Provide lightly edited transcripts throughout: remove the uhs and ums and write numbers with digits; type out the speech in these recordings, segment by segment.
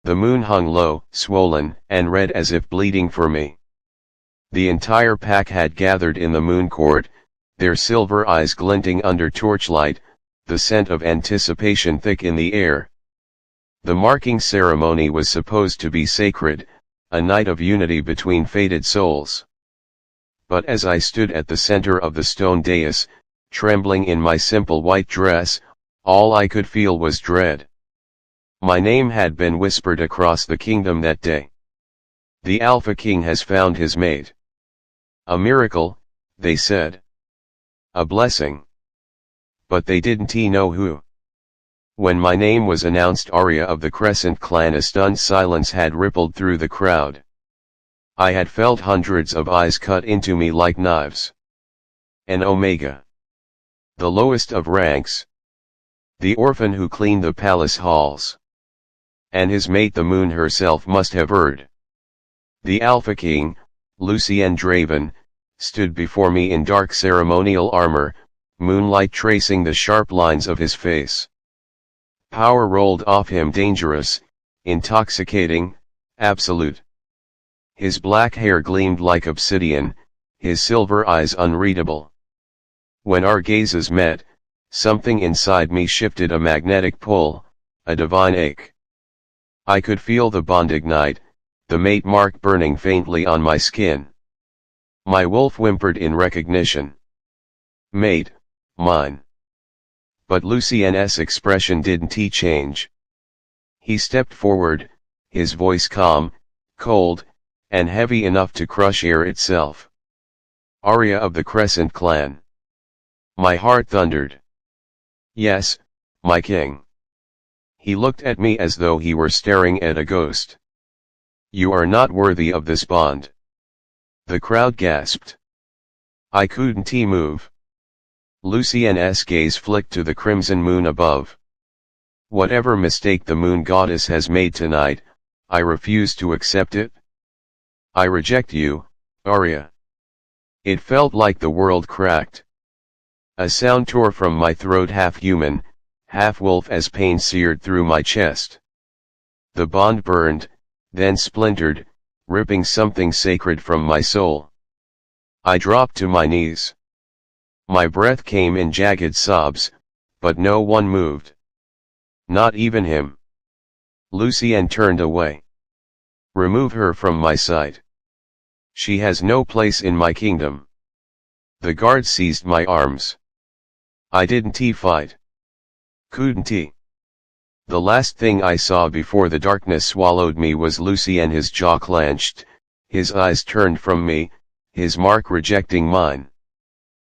The moon hung low, swollen, and red as if bleeding for me. The entire pack had gathered in the moon court, their silver eyes glinting under torchlight, the scent of anticipation thick in the air. The marking ceremony was supposed to be sacred, a night of unity between fated souls. But as I stood at the center of the stone dais, trembling in my simple white dress, all I could feel was dread. My name had been whispered across the kingdom that day. The Alpha King has found his mate. A miracle, they said. A blessing. But they didn't know who. When my name was announced, Aria of the Crescent clan, a stunned silence had rippled through the crowd. I had felt hundreds of eyes cut into me like knives. An Omega. The lowest of ranks. The orphan who cleaned the palace halls. And his mate, the moon herself, must have heard. The Alpha King, Lucien Draven, stood before me in dark ceremonial armor, moonlight tracing the sharp lines of his face. Power rolled off him, dangerous, intoxicating, absolute. His black hair gleamed like obsidian, his silver eyes unreadable. When our gazes met, something inside me shifted, a magnetic pull, a divine ache. I could feel the bond ignite, the mate mark burning faintly on my skin. My wolf whimpered in recognition. Mate, mine. But Lucien's expression didn't change. He stepped forward, his voice calm, cold, and heavy enough to crush air itself. Aria of the Crescent clan. My heart thundered. Yes, my king. He looked at me as though he were staring at a ghost. You are not worthy of this bond. The crowd gasped. I couldn't move. Lucien's gaze flicked to the crimson moon above. Whatever mistake the moon goddess has made tonight, I refuse to accept it. I reject you, Aria. It felt like the world cracked. A sound tore from my throat, half human, half wolf, as pain seared through my chest. The bond burned, then splintered, ripping something sacred from my soul. I dropped to my knees. My breath came in jagged sobs, but no one moved. Not even him. Lucien turned away. Remove her from my sight. She has no place in my kingdom. The guard seized my arms. I didn't fight. Couldn't. The last thing I saw before the darkness swallowed me was Lucien, his jaw clenched, his eyes turned from me, his mark rejecting mine.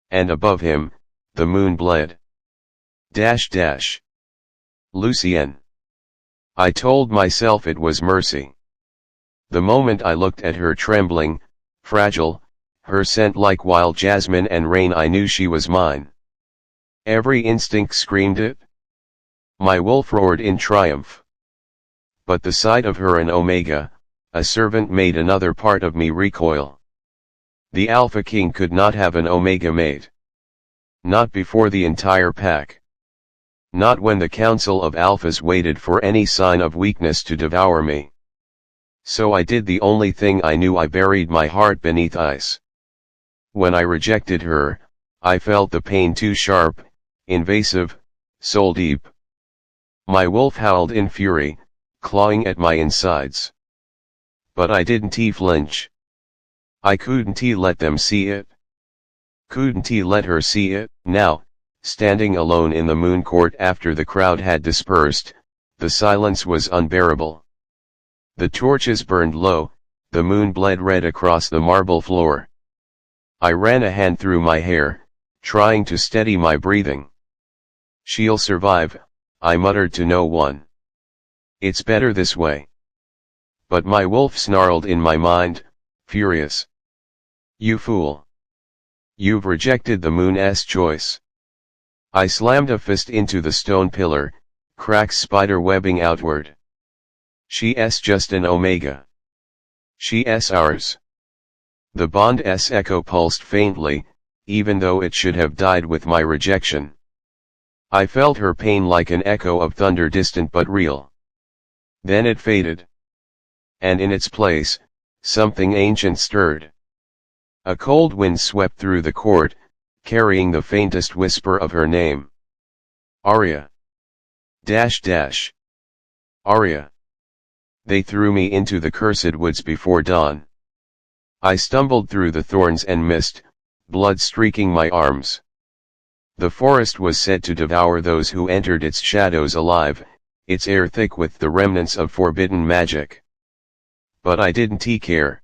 And above him, the moon bled. Lucien. I told myself it was mercy. The moment I looked at her, trembling, fragile, her scent like wild jasmine and rain, I knew she was mine. Every instinct screamed it. My wolf roared in triumph. But the sight of her, an Omega, a servant, made another part of me recoil. The Alpha King could not have an Omega mate. Not before the entire pack. Not when the Council of Alphas waited for any sign of weakness to devour me. So I did the only thing I knew. I buried my heart beneath ice. When I rejected her, I felt the pain too sharp, invasive, soul deep. My wolf howled in fury, clawing at my insides. But I didn't flinch. I couldn't let them see it. Couldn't let her see it. Now, standing alone in the moon court after the crowd had dispersed, the silence was unbearable. The torches burned low, the moon bled red across the marble floor. I ran a hand through my hair, trying to steady my breathing. She'll survive, I muttered to no one. It's better this way. But my wolf snarled in my mind, furious. You fool. You've rejected the moon's choice. I slammed a fist into the stone pillar, cracks spider webbing outward. She's just an Omega. She's ours. The bond's echo pulsed faintly, even though it should have died with my rejection. I felt her pain like an echo of thunder, distant but real. Then it faded. And in its place, something ancient stirred. A cold wind swept through the court, carrying the faintest whisper of her name. Aria. Aria. They threw me into the cursed woods before dawn. I stumbled through the thorns and mist, blood streaking my arms. The forest was said to devour those who entered its shadows alive, its air thick with the remnants of forbidden magic. But I didn't care.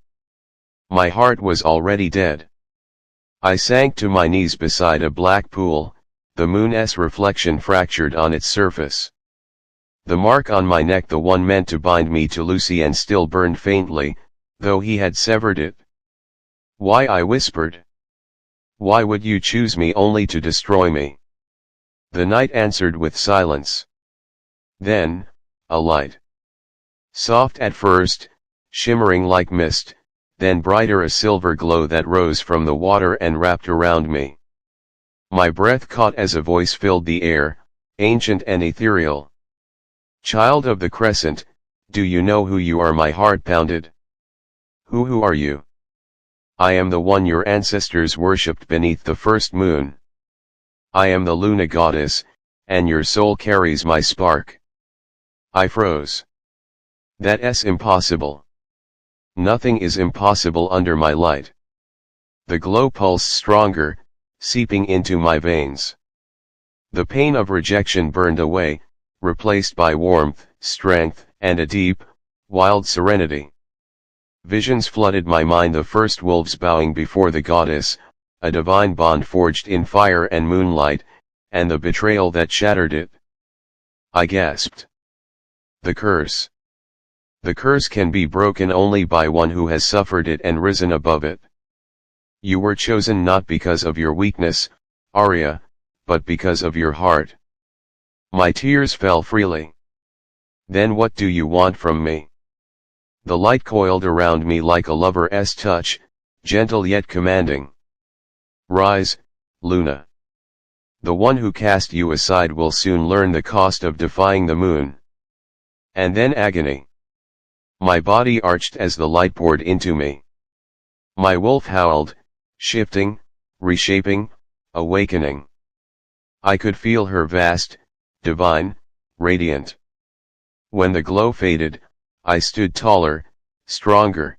My heart was already dead. I sank to my knees beside a black pool, the moon's reflection fractured on its surface. The mark on my neck, the one meant to bind me to Lucien, still burned faintly, though he had severed it. Why, I whispered. Why would you choose me only to destroy me? The night answered with silence. Then, a light. Soft at first, shimmering like mist, then brighter, a silver glow that rose from the water and wrapped around me. My breath caught as a voice filled the air, ancient and ethereal. Child of the Crescent, do you know who you are? My heart pounded. Who are you? I am the one your ancestors worshipped beneath the first moon. I am the Luna goddess, and your soul carries my spark. I froze. That's impossible. Nothing is impossible under my light. The glow pulsed stronger, seeping into my veins. The pain of rejection burned away, replaced by warmth, strength, and a deep, wild serenity. Visions flooded my mind, the first wolves bowing before the goddess, a divine bond forged in fire and moonlight, and the betrayal that shattered it. I gasped. The curse. The curse can be broken only by one who has suffered it and risen above it. You were chosen not because of your weakness, Aria, but because of your heart. My tears fell freely. Then what do you want from me? The light coiled around me like a lover's touch, gentle yet commanding. Rise, Luna. The one who cast you aside will soon learn the cost of defying the moon. And then agony. My body arched as the light poured into me. My wolf howled, shifting, reshaping, awakening. I could feel her vast, divine, radiant. When the glow faded, I stood taller, stronger.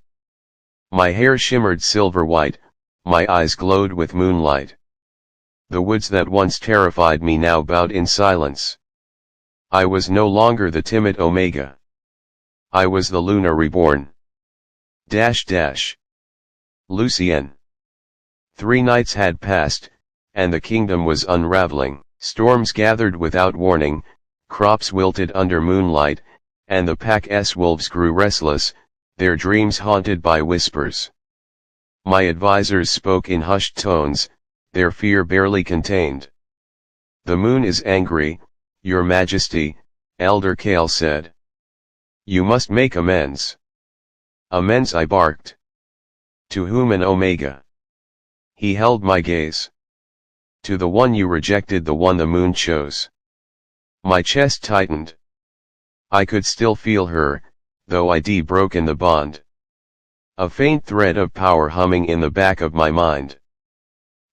My hair shimmered silver white, my eyes glowed with moonlight. The woods that once terrified me now bowed in silence. I was no longer the timid Omega. I was the Luna reborn. Lucien. 3 nights had passed, and the kingdom was unraveling. Storms gathered without warning, crops wilted under moonlight, and the pack's wolves grew restless, their dreams haunted by whispers. My advisors spoke in hushed tones, their fear barely contained. The moon is angry, your majesty, Elder Kale said. You must make amends. Amends, I barked. To whom, an Omega? He held my gaze. To the one you rejected, the one the moon chose. My chest tightened. I could still feel her, though I'd broken the bond. A faint thread of power humming in the back of my mind.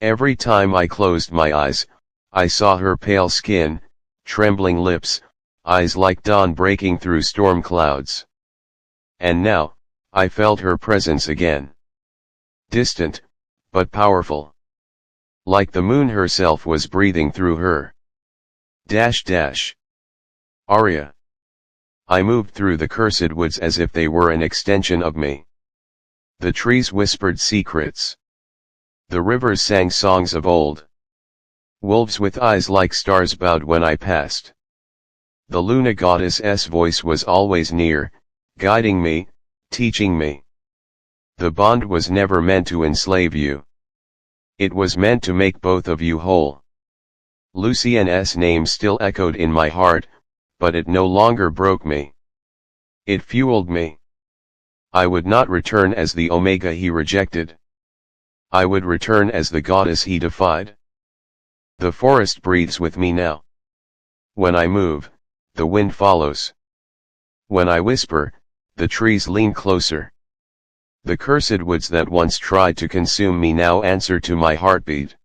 Every time I closed my eyes, I saw her pale skin, trembling lips, eyes like dawn breaking through storm clouds. And now, I felt her presence again. Distant, but powerful. Like the moon herself was breathing through her. Aria. I moved through the cursed woods as if they were an extension of me. The trees whispered secrets. The rivers sang songs of old. Wolves with eyes like stars bowed when I passed. The Luna goddess's voice was always near, guiding me, teaching me. The bond was never meant to enslave you. It was meant to make both of you whole. Lucien's name still echoed in my heart, but it no longer broke me. It fueled me. I would not return as the Omega he rejected. I would return as the goddess he defied. The forest breathes with me now. When I move, the wind follows. When I whisper, the trees lean closer. The cursed woods that once tried to consume me now answer to my heartbeat.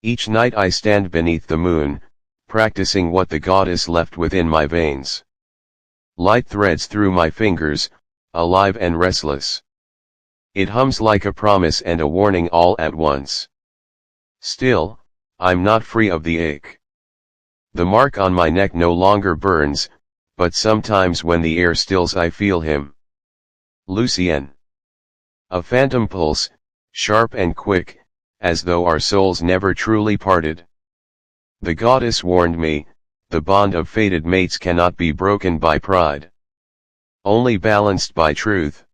Each night I stand beneath the moon, practicing what the goddess left within my veins. Light threads through my fingers, alive and restless. It hums like a promise and a warning all at once. Still, I'm not free of the ache. The mark on my neck no longer burns, but sometimes when the air stills I feel him. Lucien. A phantom pulse, sharp and quick, as though our souls never truly parted. The goddess warned me, the bond of fated mates cannot be broken by pride. Only balanced by truth.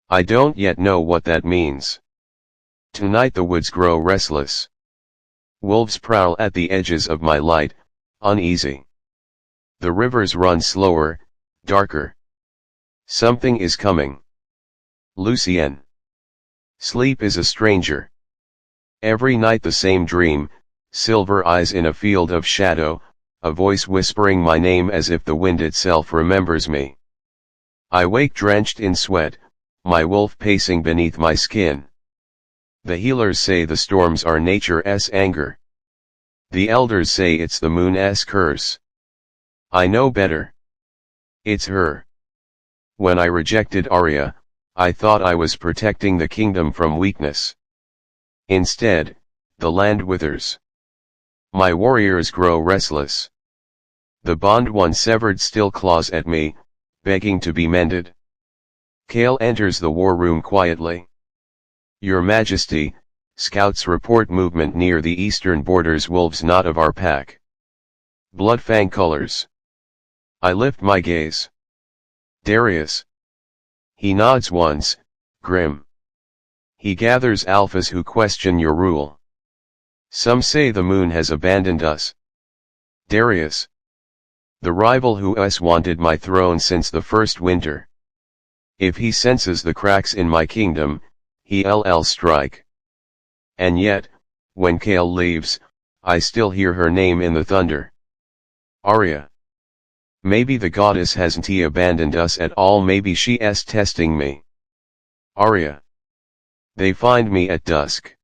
I don't yet know what that means. Tonight the woods grow restless. Wolves prowl at the edges of my light, uneasy. The rivers run slower, darker. Something is coming. Lucien. Sleep is a stranger. Every night the same dream, silver eyes in a field of shadow, a voice whispering my name as if the wind itself remembers me. I wake drenched in sweat, my wolf pacing beneath my skin. The healers say the storms are nature's anger. The elders say it's the moon's curse. I know better. It's her. When I rejected Aria, I thought I was protecting the kingdom from weakness. Instead, the land withers. My warriors grow restless. The bond once severed still claws at me, begging to be mended. Kale enters the war room quietly. Your Majesty, scouts report movement near the eastern borders, wolves not of our pack. Bloodfang colors. I lift my gaze. Darius. He nods once, grim. He gathers alphas who question your rule. Some say the moon has abandoned us. Darius. The rival who wanted my throne since the first winter. If he senses the cracks in my kingdom, he'll strike. And yet, when Kale leaves, I still hear her name in the thunder. Aria. Maybe the goddess hasn't abandoned us at all, maybe she's testing me. Aria. They find me at dusk.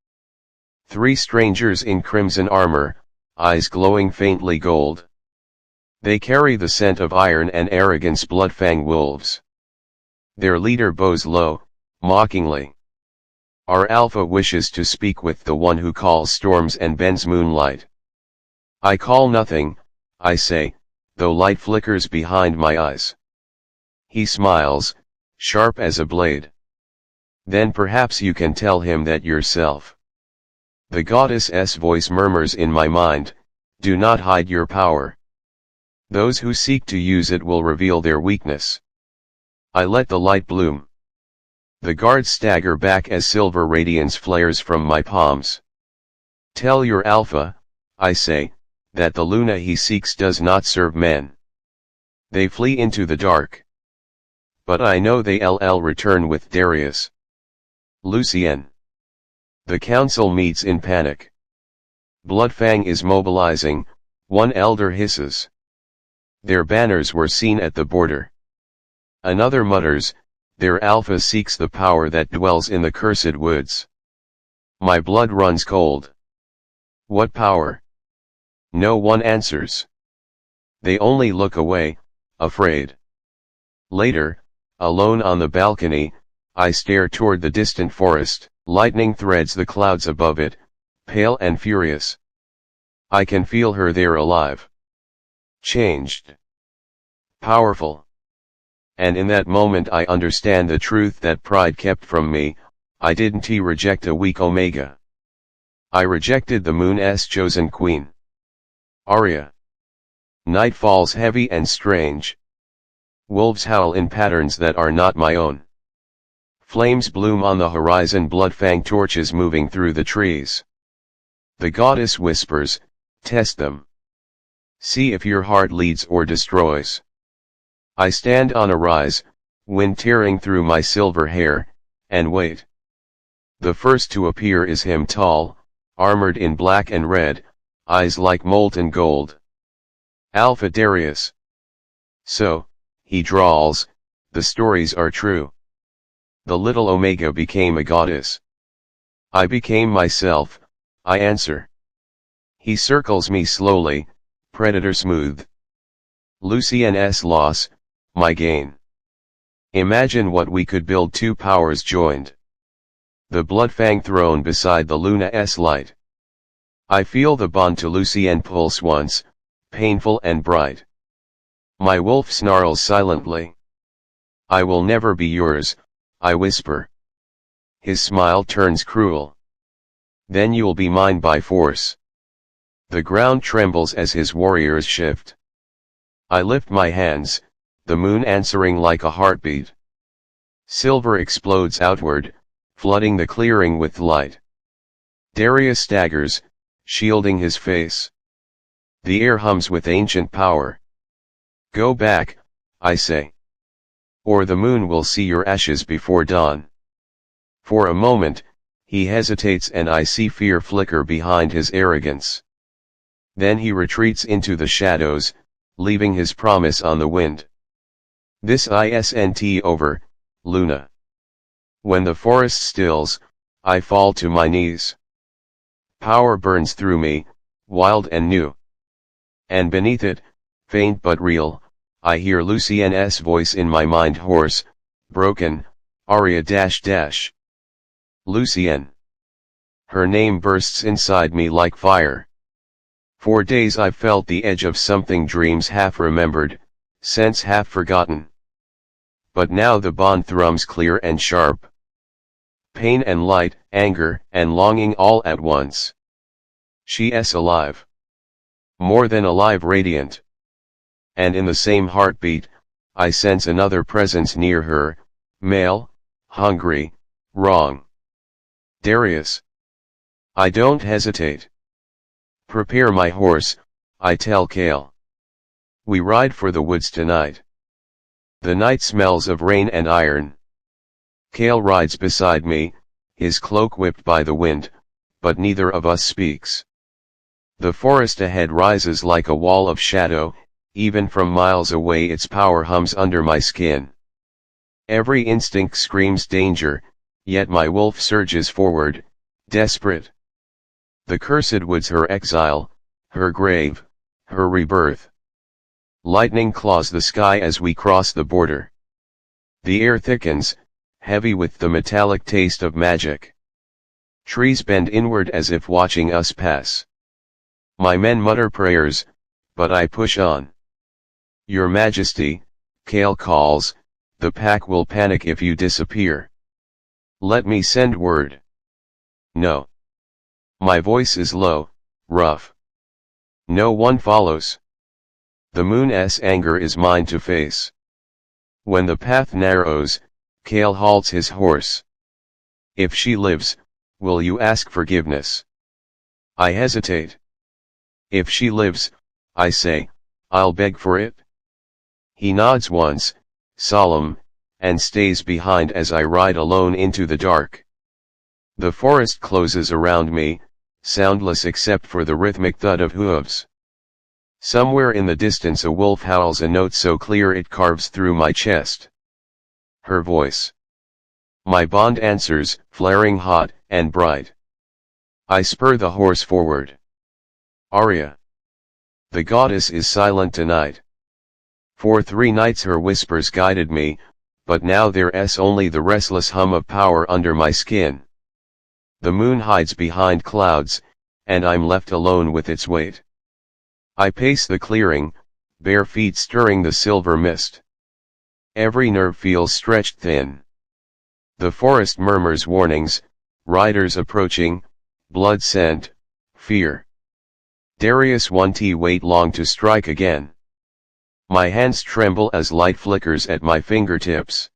3 strangers in crimson armor, eyes glowing faintly gold. They carry the scent of iron and arrogance, bloodfang wolves. Their leader bows low, mockingly. Our alpha wishes to speak with the one who calls storms and bends moonlight. I call nothing, I say, though light flickers behind my eyes. He smiles, sharp as a blade. Then perhaps you can tell him that yourself. The goddess's voice murmurs in my mind, do not hide your power. Those who seek to use it will reveal their weakness. I let the light bloom. The guards stagger back as silver radiance flares from my palms. Tell your alpha, I say, that the Luna he seeks does not serve men. They flee into the dark. But I know they'll return with Darius. Lucien. The council meets in panic. Bloodfang is mobilizing, one elder hisses. Their banners were seen at the border. Another mutters, their alpha seeks the power that dwells in the cursed woods. My blood runs cold. What power? No one answers. They only look away, afraid. Later, alone on the balcony, I stare toward the distant forest. Lightning threads the clouds above it, pale and furious. I can feel her there, alive. Changed. Powerful. And in that moment I understand the truth that pride kept from me. I didn't reject a weak Omega. I rejected the moon's chosen queen. Aria. Night falls heavy and strange. Wolves howl in patterns that are not my own. Flames bloom on the horizon, bloodfang torches moving through the trees. The goddess whispers, test them. See if your heart leads or destroys. I stand on a rise, wind tearing through my silver hair, and wait. The first to appear is him, tall, armored in black and red, eyes like molten gold. Alpha Darius. So, he drawls, the stories are true. The little Omega became a goddess. I became myself, I answer. He circles me slowly, predator smooth. Lucien's loss, my gain. Imagine what we could build, two powers joined. The Bloodfang throne beside the Luna's light. I feel the bond to Lucien pulse once, painful and bright. My wolf snarls silently. I will never be yours, I whisper. His smile turns cruel. Then you'll be mine by force. The ground trembles as his warriors shift. I lift my hands, the moon answering like a heartbeat. Silver explodes outward, flooding the clearing with light. Darius staggers, shielding his face. The air hums with ancient power. Go back, I say. Or the moon will see your ashes before dawn. For a moment, he hesitates and I see fear flicker behind his arrogance. Then he retreats into the shadows, leaving his promise on the wind. This isn't over, Luna. When the forest stills, I fall to my knees. Power burns through me, wild and new. And beneath it, faint but real, I hear Lucien's voice in my mind, hoarse, broken, Aria -- Lucien. Her name bursts inside me like fire. For days I've felt the edge of something, dreams half remembered, sense half forgotten. But now the bond thrums clear and sharp. Pain and light, anger and longing all at once. She's alive. More than alive, radiant. And in the same heartbeat, I sense another presence near her, male, hungry, wrong. Darius. I don't hesitate. Prepare my horse, I tell Kale. We ride for the woods tonight. The night smells of rain and iron. Kale rides beside me, his cloak whipped by the wind, but neither of us speaks. The forest ahead rises like a wall of shadow, even from miles away its power hums under my skin. Every instinct screams danger, yet my wolf surges forward, desperate. The cursed woods, her exile, her grave, her rebirth. Lightning claws the sky as we cross the border. The air thickens, heavy with the metallic taste of magic. Trees bend inward as if watching us pass. My men mutter prayers, but I push on. Your Majesty, Kale calls, the pack will panic if you disappear. Let me send word. No. My voice is low, rough. No one follows. The moon's anger is mine to face. When the path narrows, Kale halts his horse. If she lives, will you ask forgiveness? I hesitate. If she lives, I say, I'll beg for it. He nods once, solemn, and stays behind as I ride alone into the dark. The forest closes around me, soundless except for the rhythmic thud of hooves. Somewhere in the distance a wolf howls a note so clear it carves through my chest. Her voice. My bond answers, flaring hot and bright. I spur the horse forward. Aria. The goddess is silent tonight. For 3 nights her whispers guided me, but now there's only the restless hum of power under my skin. The moon hides behind clouds, and I'm left alone with its weight. I pace the clearing, bare feet stirring the silver mist. Every nerve feels stretched thin. The forest murmurs warnings, riders approaching, blood scent, fear. Darius won't wait long to strike again. My hands tremble as light flickers at my fingertips.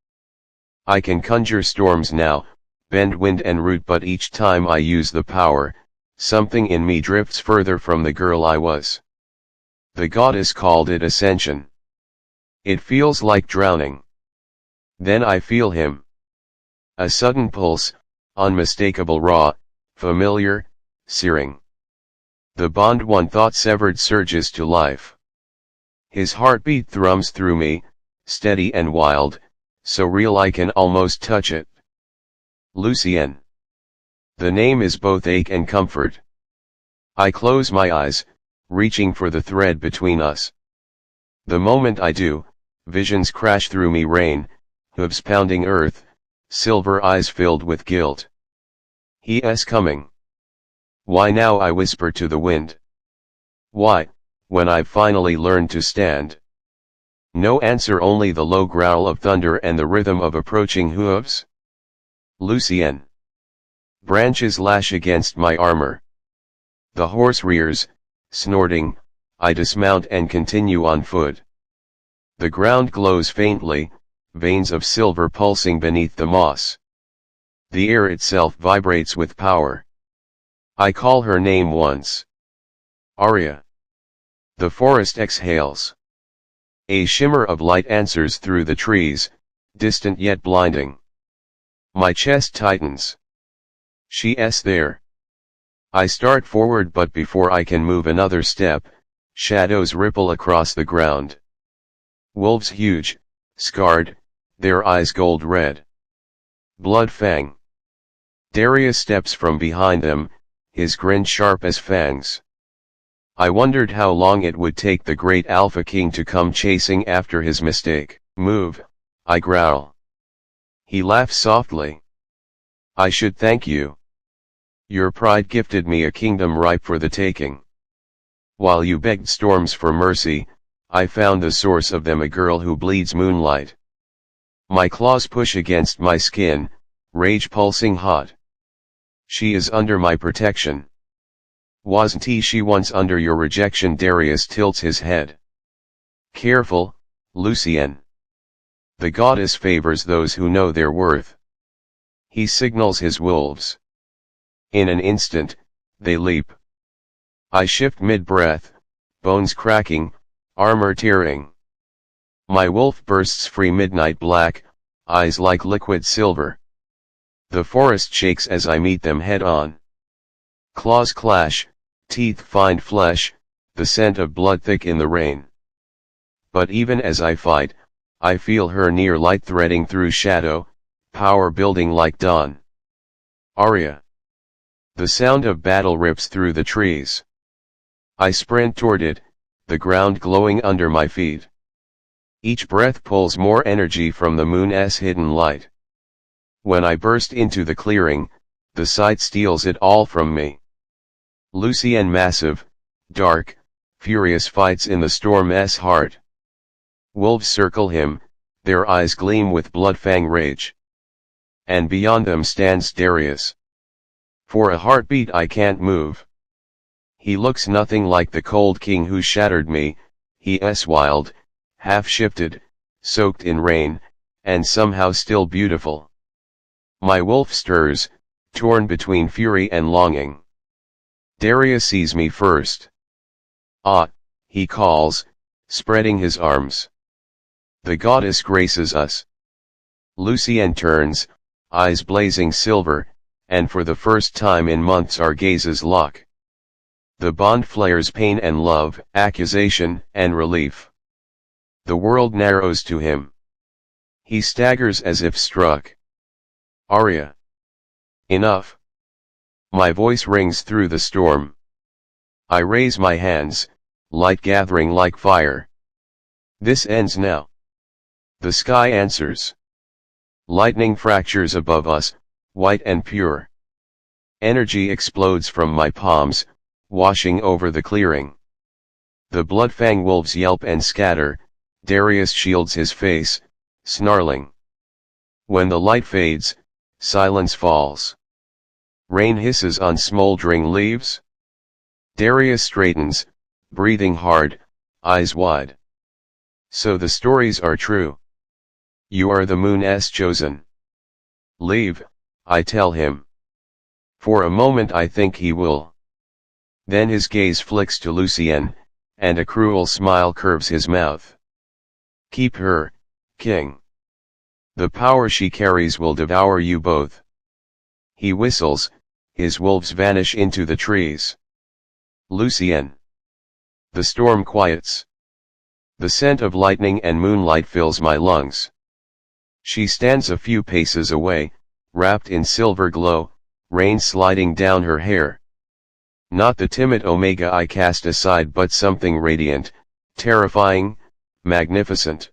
I can conjure storms now, bend wind and root, but each time I use the power, something in me drifts further from the girl I was. The goddess called it ascension. It feels like drowning. Then I feel him. A sudden pulse, unmistakable, raw, familiar, searing. The bond one thought severed surges to life. His heartbeat thrums through me, steady and wild, so real I can almost touch it. Lucien. The name is both ache and comfort. I close my eyes, reaching for the thread between us. The moment I do, visions crash through me, rain, hooves pounding earth, silver eyes filled with guilt. He's coming. Why now, I whisper to the wind. Why, when I've finally learned to stand? No answer, only the low growl of thunder and the rhythm of approaching hooves. Lucien. Branches lash against my armor. The horse rears, snorting. I dismount and continue on foot. The ground glows faintly, veins of silver pulsing beneath the moss. The air itself vibrates with power. I call her name once. Aria. The forest exhales. A shimmer of light answers through the trees, distant yet blinding. My chest tightens. She's there. I start forward, but before I can move another step, shadows ripple across the ground. Wolves huge, scarred, their eyes gold red. Blood fang. Darius steps from behind them, his grin sharp as fangs. I wondered how long it would take the great Alpha King to come chasing after his mistake. Move, I growl. He laughs softly. I should thank you. Your pride gifted me a kingdom ripe for the taking. While you begged storms for mercy, I found the source of them, a girl who bleeds moonlight. My claws push against my skin, rage pulsing hot. She is under my protection. Wasn't she once under your rejection? Darius tilts his head. Careful, Lucien. The goddess favors those who know their worth. He signals his wolves. In an instant, they leap. I shift mid-breath, bones cracking, armor tearing. My wolf bursts free, midnight black, eyes like liquid silver. The forest shakes as I meet them head on. Claws clash, teeth find flesh, the scent of blood thick in the rain. But even as I fight, I feel her near, light threading through shadow, power building like dawn. Aria. The sound of battle rips through the trees. I sprint toward it, the ground glowing under my feet. Each breath pulls more energy from the moon's hidden light. When I burst into the clearing, the sight steals it all from me. Lucien, massive, dark, furious, fights in the storm's heart. Wolves circle him, their eyes gleam with blood-fang rage. And beyond them stands Darius. For a heartbeat I can't move. He looks nothing like the cold king who shattered me. He's wild, half-shifted, soaked in rain, and somehow still beautiful. My wolf stirs, torn between fury and longing. Darius sees me first. Ah, he calls, spreading his arms. The goddess graces us. Lucien turns, eyes blazing silver, and for the first time in months our gazes lock. The bond flares, pain and love, accusation and relief. The world narrows to him. He staggers as if struck. Aria. Enough. My voice rings through the storm. I raise my hands, light gathering like fire. This ends now. The sky answers. Lightning fractures above us, white and pure. Energy explodes from my palms, washing over the clearing. The blood-fang wolves yelp and scatter. Darius shields his face, snarling. When the light fades, silence falls. Rain hisses on smoldering leaves. Darius straightens, breathing hard, eyes wide. So the stories are true. You are the moon's chosen. Leave, I tell him. For a moment I think he will. Then his gaze flicks to Lucien, and a cruel smile curves his mouth. Keep her, king. The power she carries will devour you both. He whistles, his wolves vanish into the trees. Lucien. The storm quiets. The scent of lightning and moonlight fills my lungs. She stands a few paces away, wrapped in silver glow, rain sliding down her hair. Not the timid Omega I cast aside, but something radiant, terrifying, magnificent.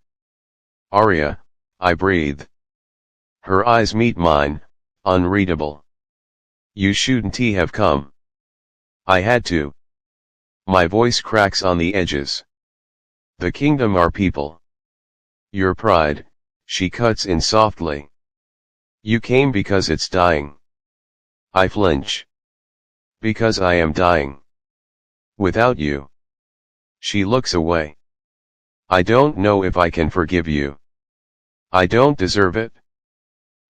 Aria, I breathe. Her eyes meet mine, unreadable. You shouldn't have come. I had to. My voice cracks on the edges. The kingdom are people. Your pride, she cuts in softly. You came because it's dying. I flinch. Because I am dying. Without you. She looks away. I don't know if I can forgive you. I don't deserve it.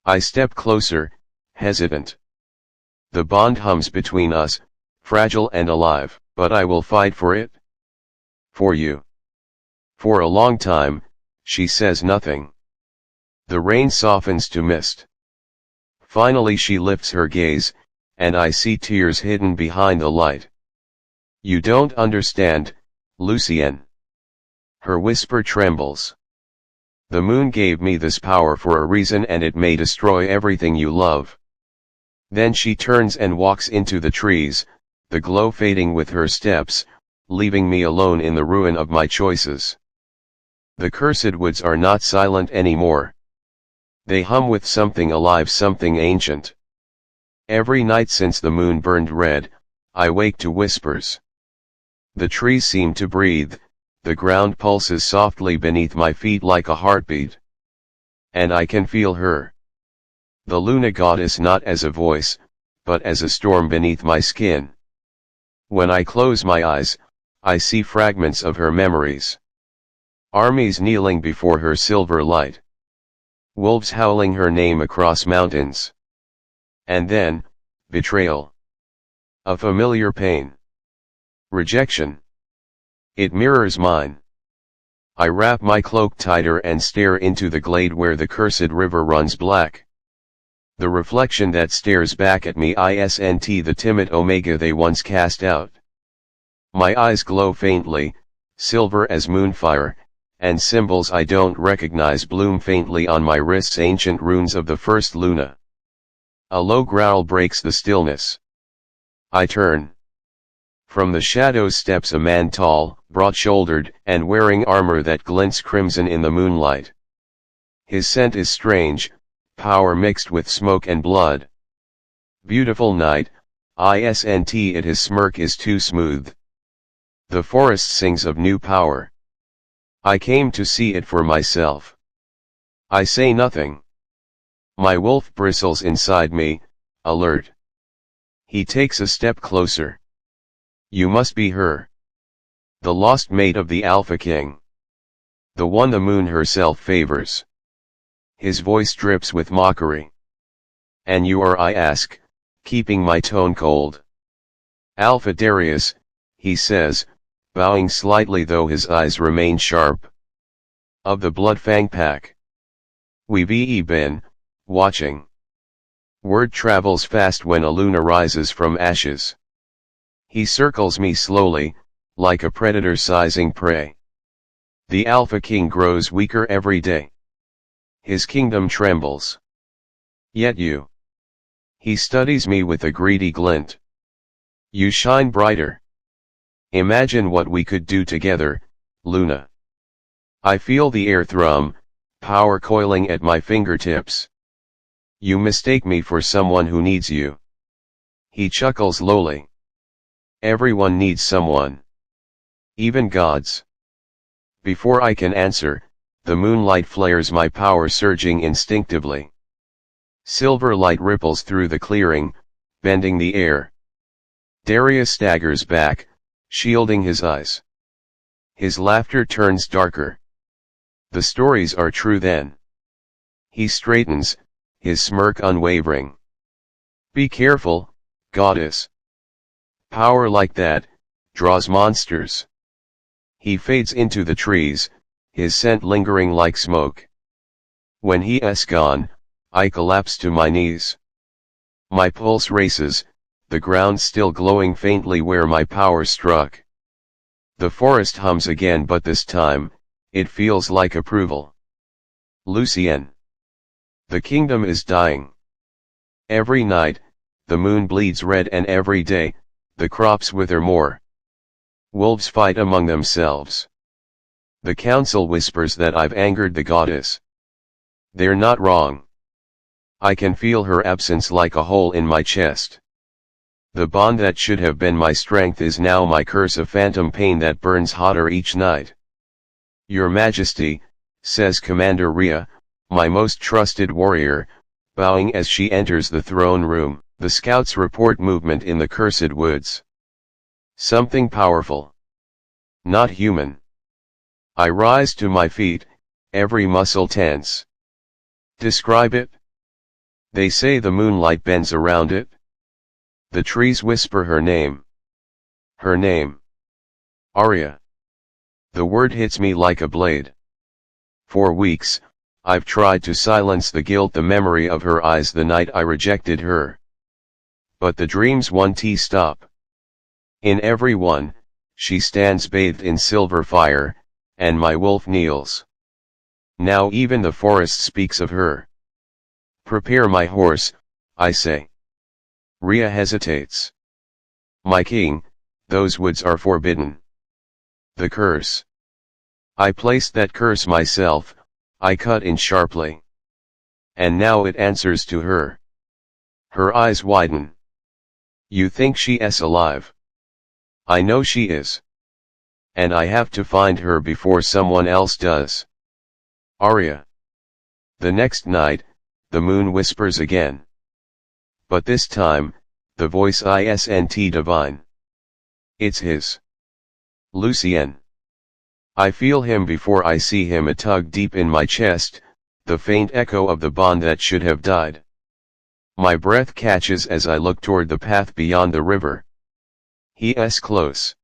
I step closer, hesitant. The bond hums between us, fragile and alive, but I will fight for it. For you. For a long time, she says nothing. The rain softens to mist. Finally she lifts her gaze, and I see tears hidden behind the light. You don't understand, Lucien. Her whisper trembles. The moon gave me this power for a reason, and it may destroy everything you love. Then she turns and walks into the trees, the glow fading with her steps, leaving me alone in the ruin of my choices. The cursed woods are not silent anymore. They hum with something alive, something ancient. Every night since the moon burned red, I wake to whispers. The trees seem to breathe, the ground pulses softly beneath my feet like a heartbeat. And I can feel her. The Luna goddess, not as a voice, but as a storm beneath my skin. When I close my eyes, I see fragments of her memories. Armies kneeling before her silver light. Wolves howling her name across mountains. And then, betrayal. A familiar pain. Rejection. It mirrors mine. I wrap my cloak tighter and stare into the glade where the cursed river runs black. The reflection that stares back at me isn't the timid Omega they once cast out. My eyes glow faintly, silver as moonfire, and symbols I don't recognize bloom faintly on my wrists, ancient runes of the first Luna. A low growl breaks the stillness. I turn. From the shadows steps a man, tall, broad-shouldered, and wearing armor that glints crimson in the moonlight. His scent is strange, power mixed with smoke and blood. Beautiful night, isn't it? His smirk is too smooth. The forest sings of new power. I came to see it for myself. I say nothing. My wolf bristles inside me, alert. He takes a step closer. You must be her. The lost mate of the Alpha King. The one the moon herself favors. His voice drips with mockery. And you are, I ask, keeping my tone cold. Alpha Darius, he says, bowing slightly though his eyes remain sharp. Of the Bloodfang pack. We've been watching. Word travels fast when a Luna rises from ashes. He circles me slowly, like a predator sizing prey. The Alpha King grows weaker every day. His kingdom trembles. Yet you. He studies me with a greedy glint. You shine brighter. Imagine what we could do together, Luna. I feel the air thrum, power coiling at my fingertips. You mistake me for someone who needs you. He chuckles lowly. Everyone needs someone. Even gods. Before I can answer, the moonlight flares, my power surging instinctively. Silver light ripples through the clearing, bending the air. Darius staggers back, shielding his eyes. His laughter turns darker. The stories are true then. He straightens, his smirk unwavering. Be careful, goddess. Power like that draws monsters. He fades into the trees, his scent lingering like smoke. When he is gone, I collapse to my knees. My pulse races, the ground still glowing faintly where my power struck. The forest hums again, but this time, it feels like approval. Lucien. The kingdom is dying. Every night, the moon bleeds red, and every day, the crops wither more. Wolves fight among themselves. The council whispers that I've angered the goddess. They're not wrong. I can feel her absence like a hole in my chest. The bond that should have been my strength is now my curse, a phantom pain that burns hotter each night. Your Majesty, says Commander Ria, my most trusted warrior, bowing as she enters the throne room. The scouts report movement in the cursed woods. Something powerful. Not human. I rise to my feet, every muscle tense. Describe it? They say the moonlight bends around it. The trees whisper her name. Her name. Aria. The word hits me like a blade. For weeks, I've tried to silence the guilt, the memory of her eyes the night I rejected her. But the dreams won't stop. In every one, she stands bathed in silver fire, and my wolf kneels. Now even the forest speaks of her. Prepare my horse, I say. Ria hesitates. My king, those woods are forbidden. The curse. I placed that curse myself, I cut in sharply. And now it answers to her. Her eyes widen. You think she is alive? I know she is. And I have to find her before someone else does. Aria. The next night, the moon whispers again. But this time, the voice isn't divine. It's his. Lucien. I feel him before I see him, a tug deep in my chest, the faint echo of the bond that should have died. My breath catches as I look toward the path beyond the river. He is close.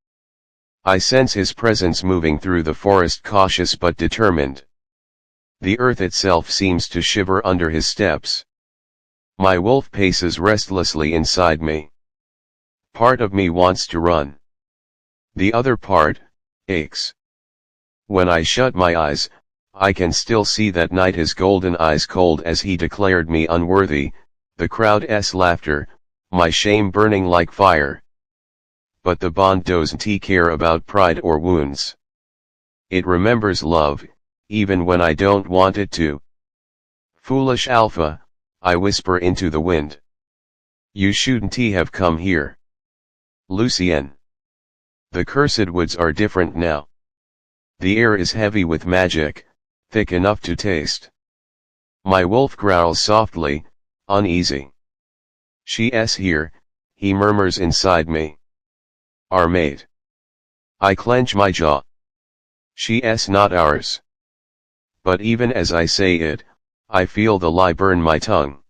I sense his presence moving through the forest, cautious but determined. The earth itself seems to shiver under his steps. My wolf paces restlessly inside me. Part of me wants to run. The other part aches. When I shut my eyes, I can still see that night, his golden eyes cold as he declared me unworthy, the crowd's laughter, my shame burning like fire. But the bond doesn't care about pride or wounds. It remembers love, even when I don't want it to. Foolish Alpha, I whisper into the wind. You shouldn't have come here. Lucien. The cursed woods are different now. The air is heavy with magic, thick enough to taste. My wolf growls softly, uneasy. She is here, he murmurs inside me. Our mate. I clench my jaw. She is not ours. But even as I say it, I feel the lie burn my tongue.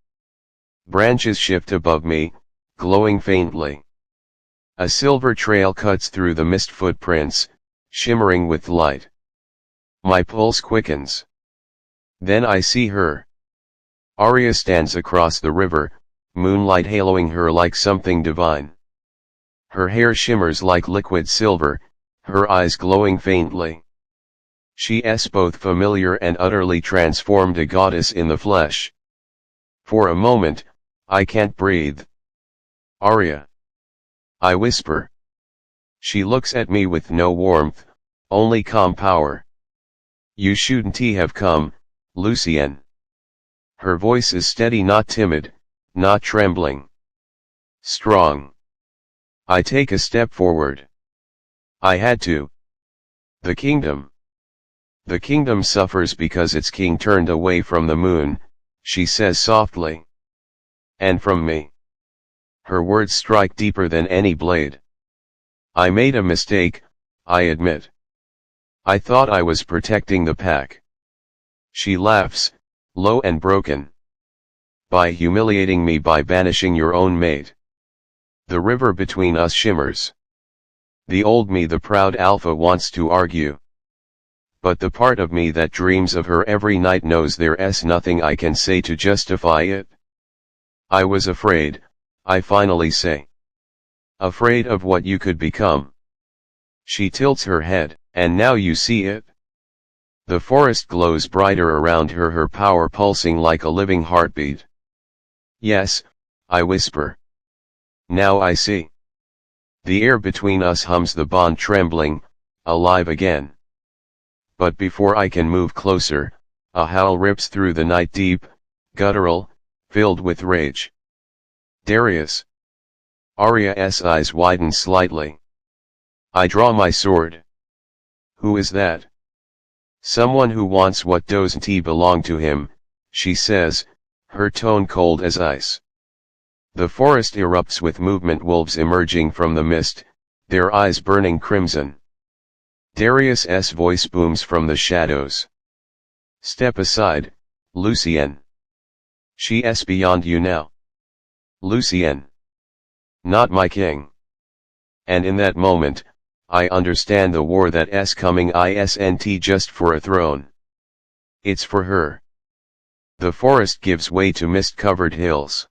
Branches shift above me, glowing faintly. A silver trail cuts through the mist, footprints, shimmering with light. My pulse quickens. Then I see her. Aria stands across the river, moonlight haloing her like something divine. Her hair shimmers like liquid silver, her eyes glowing faintly. She is both familiar and utterly transformed, a goddess in the flesh. For a moment, I can't breathe. Aria. I whisper. She looks at me with no warmth, only calm power. You shouldn't have come, Lucien. Her voice is steady, not timid, not trembling. Strong. I take a step forward. I had to. The kingdom. The kingdom suffers because its king turned away from the moon, she says softly. And from me. Her words strike deeper than any blade. I made a mistake, I admit. I thought I was protecting the pack. She laughs, low and broken. By humiliating me, by banishing your own mate. The river between us shimmers. The old me, the proud Alpha, wants to argue. But the part of me that dreams of her every night knows there's nothing I can say to justify it. I was afraid, I finally say. Afraid of what you could become. She tilts her head. And now you see it? The forest glows brighter around her, her power pulsing like a living heartbeat. Yes, I whisper. Now I see. The air between us hums, the bond trembling, alive again. But before I can move closer, a howl rips through the night, deep, guttural, filled with rage. Darius. Aria's eyes widen slightly. I draw my sword. Who is that? Someone who wants what doesn't belong to him, she says, her tone cold as ice. The forest erupts with movement, wolves emerging from the mist, their eyes burning crimson. Darius's voice booms from the shadows. Step aside, Lucien. She's beyond you now. Lucien. Not my king. And in that moment, I understand the war that's coming isn't just for a throne. It's for her. The forest gives way to mist-covered hills.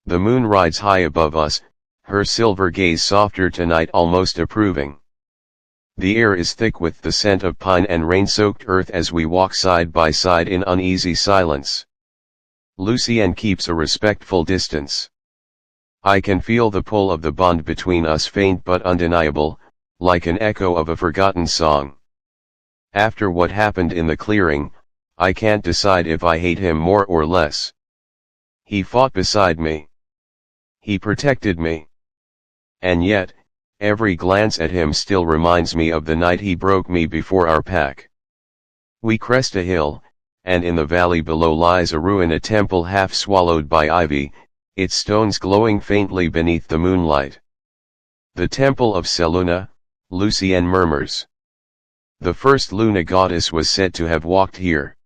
The moon rides high above us, her silver gaze softer tonight, almost approving. The air is thick with the scent of pine and rain-soaked earth as we walk side by side in uneasy silence. Lucien keeps a respectful distance. I can feel the pull of the bond between us, faint but undeniable, like an echo of a forgotten song. After what happened in the clearing, I can't decide if I hate him more or less. He fought beside me. He protected me. And yet, every glance at him still reminds me of the night he broke me before our pack. We crest a hill, and in the valley below lies a ruin, a temple half swallowed by ivy, its stones glowing faintly beneath the moonlight. The temple of Seluna, Lucien murmurs. The first Luna goddess was said to have walked here.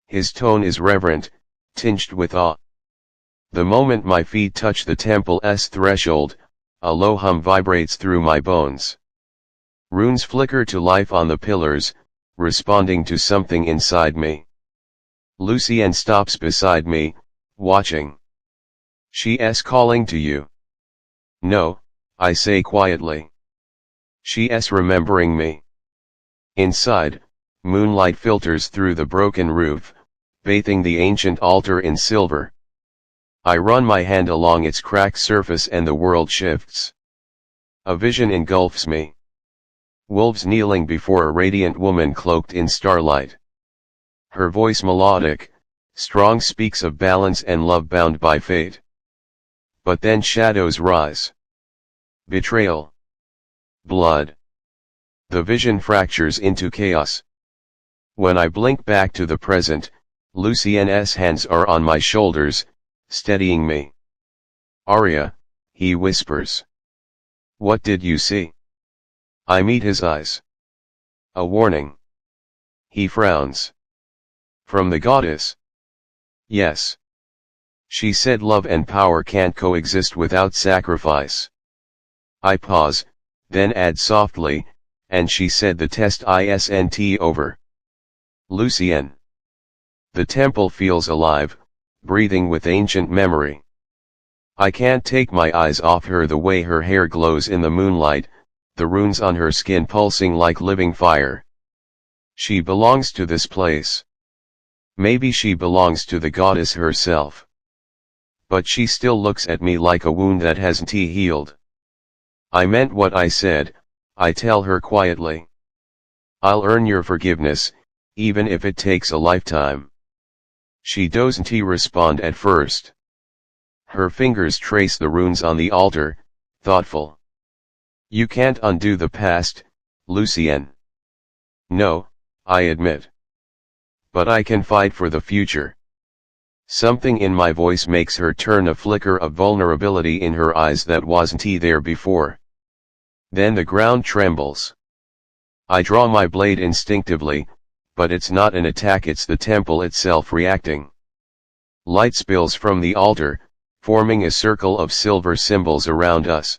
His tone is reverent, tinged with awe. The moment my feet touch the temple's threshold, a low hum vibrates through my bones. Runes flicker to life on the pillars, responding to something inside me. Lucien stops beside me, watching. She's calling to you. No, I say quietly. She's remembering me. Inside, moonlight filters through the broken roof, bathing the ancient altar in silver. I run my hand along its cracked surface and the world shifts. A vision engulfs me. Wolves kneeling before a radiant woman cloaked in starlight. Her voice melodic, strong, speaks of balance and love bound by fate. But then shadows rise. Betrayal. Blood. The vision fractures into chaos. When I blink back to the present, Lucien's hands are on my shoulders, steadying me. Aria, he whispers. What did you see? I meet his eyes. A warning. He frowns. From the goddess? Yes. She said love and power can't coexist without sacrifice. I pause, then add softly, and she said the test isn't over. Lucien. The temple feels alive, breathing with ancient memory. I can't take my eyes off her, the way her hair glows in the moonlight, the runes on her skin pulsing like living fire. She belongs to this place. Maybe she belongs to the goddess herself. But she still looks at me like a wound that hasn't healed. I meant what I said, I tell her quietly. I'll earn your forgiveness, even if it takes a lifetime. She doesn't respond at first. Her fingers trace the runes on the altar, thoughtful. You can't undo the past, Lucien. No, I admit. But I can fight for the future. Something in my voice makes her turn, a flicker of vulnerability in her eyes that wasn't there before. Then the ground trembles. I draw my blade instinctively, but it's not an attack, it's the temple itself reacting. Light spills from the altar, forming a circle of silver symbols around us.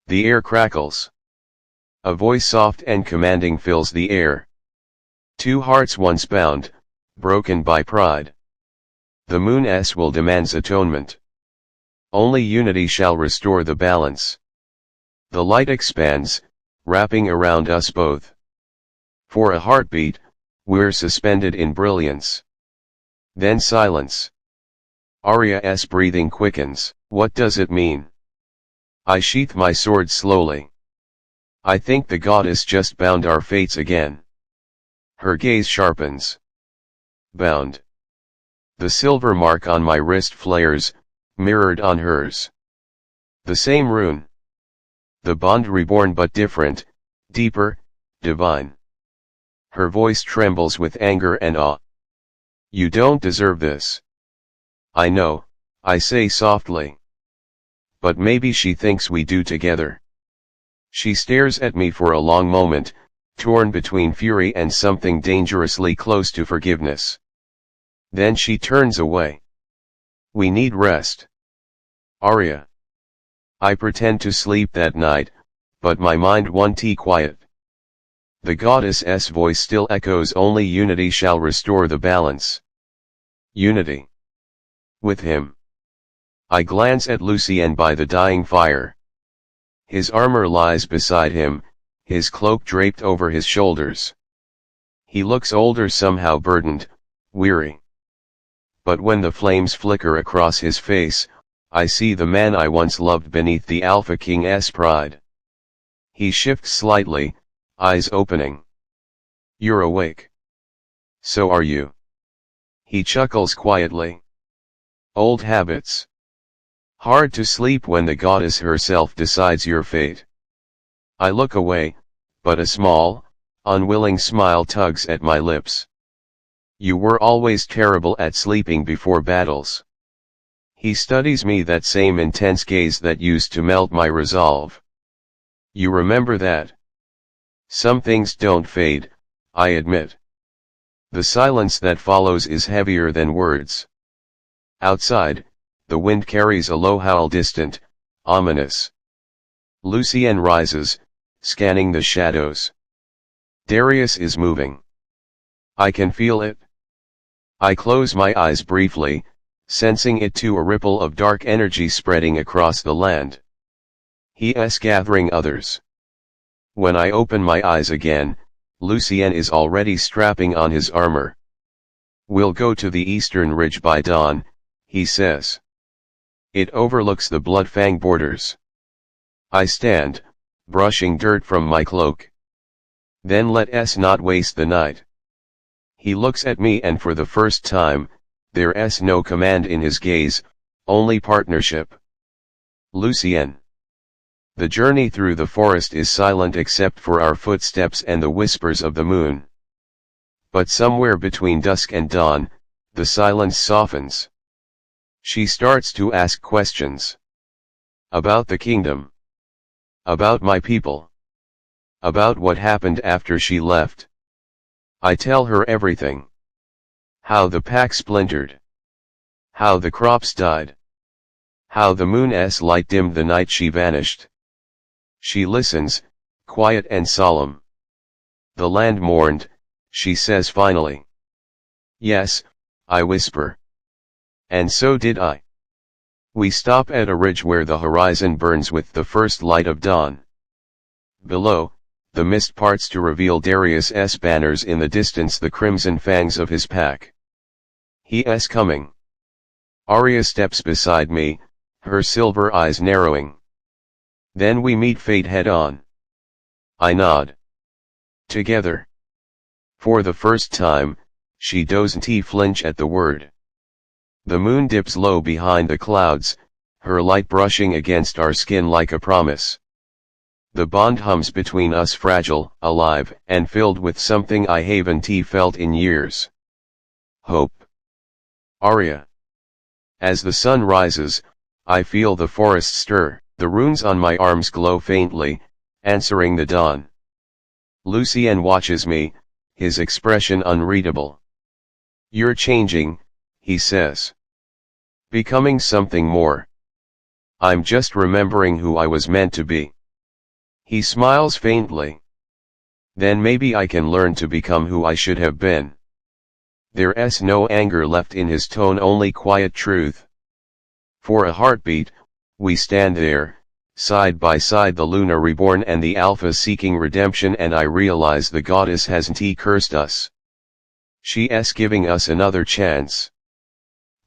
The air crackles. A voice soft and commanding fills the air. Two hearts once bound, broken by pride. The moon's will demands atonement. Only unity shall restore the balance. The light expands, wrapping around us both. For a heartbeat, We're suspended in brilliance. Then silence. Aria's breathing quickens. What does it mean? I sheath my sword slowly. I think the goddess just bound our fates again. Her gaze sharpens. Bound. The silver mark on my wrist flares, mirrored on hers. The same rune. The bond reborn but different, deeper, divine. Her voice trembles with anger and awe. You don't deserve this. I know, I say softly. But maybe she thinks we do together. She stares at me for a long moment, torn between fury and something dangerously close to forgiveness. Then she turns away. We need rest. Aria. I pretend to sleep that night, but my mind won't be quiet. The goddess's voice still echoes, only unity shall restore the balance. Unity. With him. I glance at Lucien by the dying fire. His armor lies beside him, his cloak draped over his shoulders. He looks older, somehow burdened, weary. But when the flames flicker across his face, I see the man I once loved beneath the Alpha King's pride. He shifts slightly, eyes opening. You're awake. So are you. He chuckles quietly. Old habits. Hard to sleep when the goddess herself decides your fate. I look away, but a small, unwilling smile tugs at my lips. You were always terrible at sleeping before battles. He studies me, that same intense gaze that used to melt my resolve. You remember that? Some things don't fade, I admit. The silence that follows is heavier than words. Outside, the wind carries a low howl, distant, ominous. Lucien rises, scanning the shadows. Darius is moving. I can feel it. I close my eyes briefly, sensing it too, a ripple of dark energy spreading across the land. He is gathering others. When I open my eyes again, Lucien is already strapping on his armor. We'll go to the eastern ridge by dawn, he says. It overlooks the Bloodfang borders. I stand, brushing dirt from my cloak. Then let us not waste the night. He looks at me, and for the first time, there's no command in his gaze, only partnership. Lucien. The journey through the forest is silent except for our footsteps and the whispers of the moon. But somewhere between dusk and dawn, the silence softens. She starts to ask questions. About the kingdom. About my people. About what happened after she left. I tell her everything. How the pack splintered. How the crops died. How the moon's light dimmed the night she vanished. She listens, quiet and solemn. The land mourned, she says finally. Yes, I whisper. And so did I. We stop at a ridge where the horizon burns with the first light of dawn. Below, the mist parts to reveal Darius's banners, in the distance the crimson fangs of his pack. He is coming. Aria steps beside me, her silver eyes narrowing. Then we meet fate head on. I nod. Together. For the first time, she doesn't flinch at the word. The moon dips low behind the clouds, her light brushing against our skin like a promise. The bond hums between us, fragile, alive, and filled with something I haven't felt in years. Hope. Aria. As the sun rises, I feel the forest stir, the runes on my arms glow faintly, answering the dawn. Lucien watches me, his expression unreadable. You're changing, he says. Becoming something more. I'm just remembering who I was meant to be. He smiles faintly. Then maybe I can learn to become who I should have been. There's no anger left in his tone, only quiet truth. For a heartbeat, we stand there, side by side, the Luna reborn and the Alpha seeking redemption, and I realize the goddess hasn't cursed us. She's giving us another chance.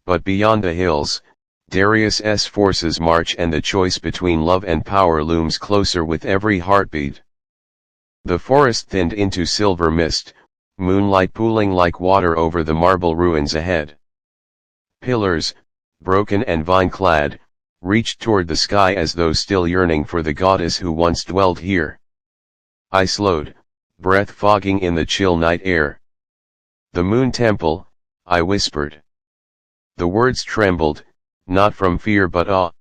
But beyond the hills, Darius's forces march and the choice between love and power looms closer with every heartbeat. The forest thinned into silver mist, moonlight pooling like water over the marble ruins ahead. Pillars, broken and vine-clad, reached toward the sky as though still yearning for the goddess who once dwelled here. I slowed, breath fogging in the chill night air. "The Moon Temple," I whispered. The words trembled, not from fear but awe.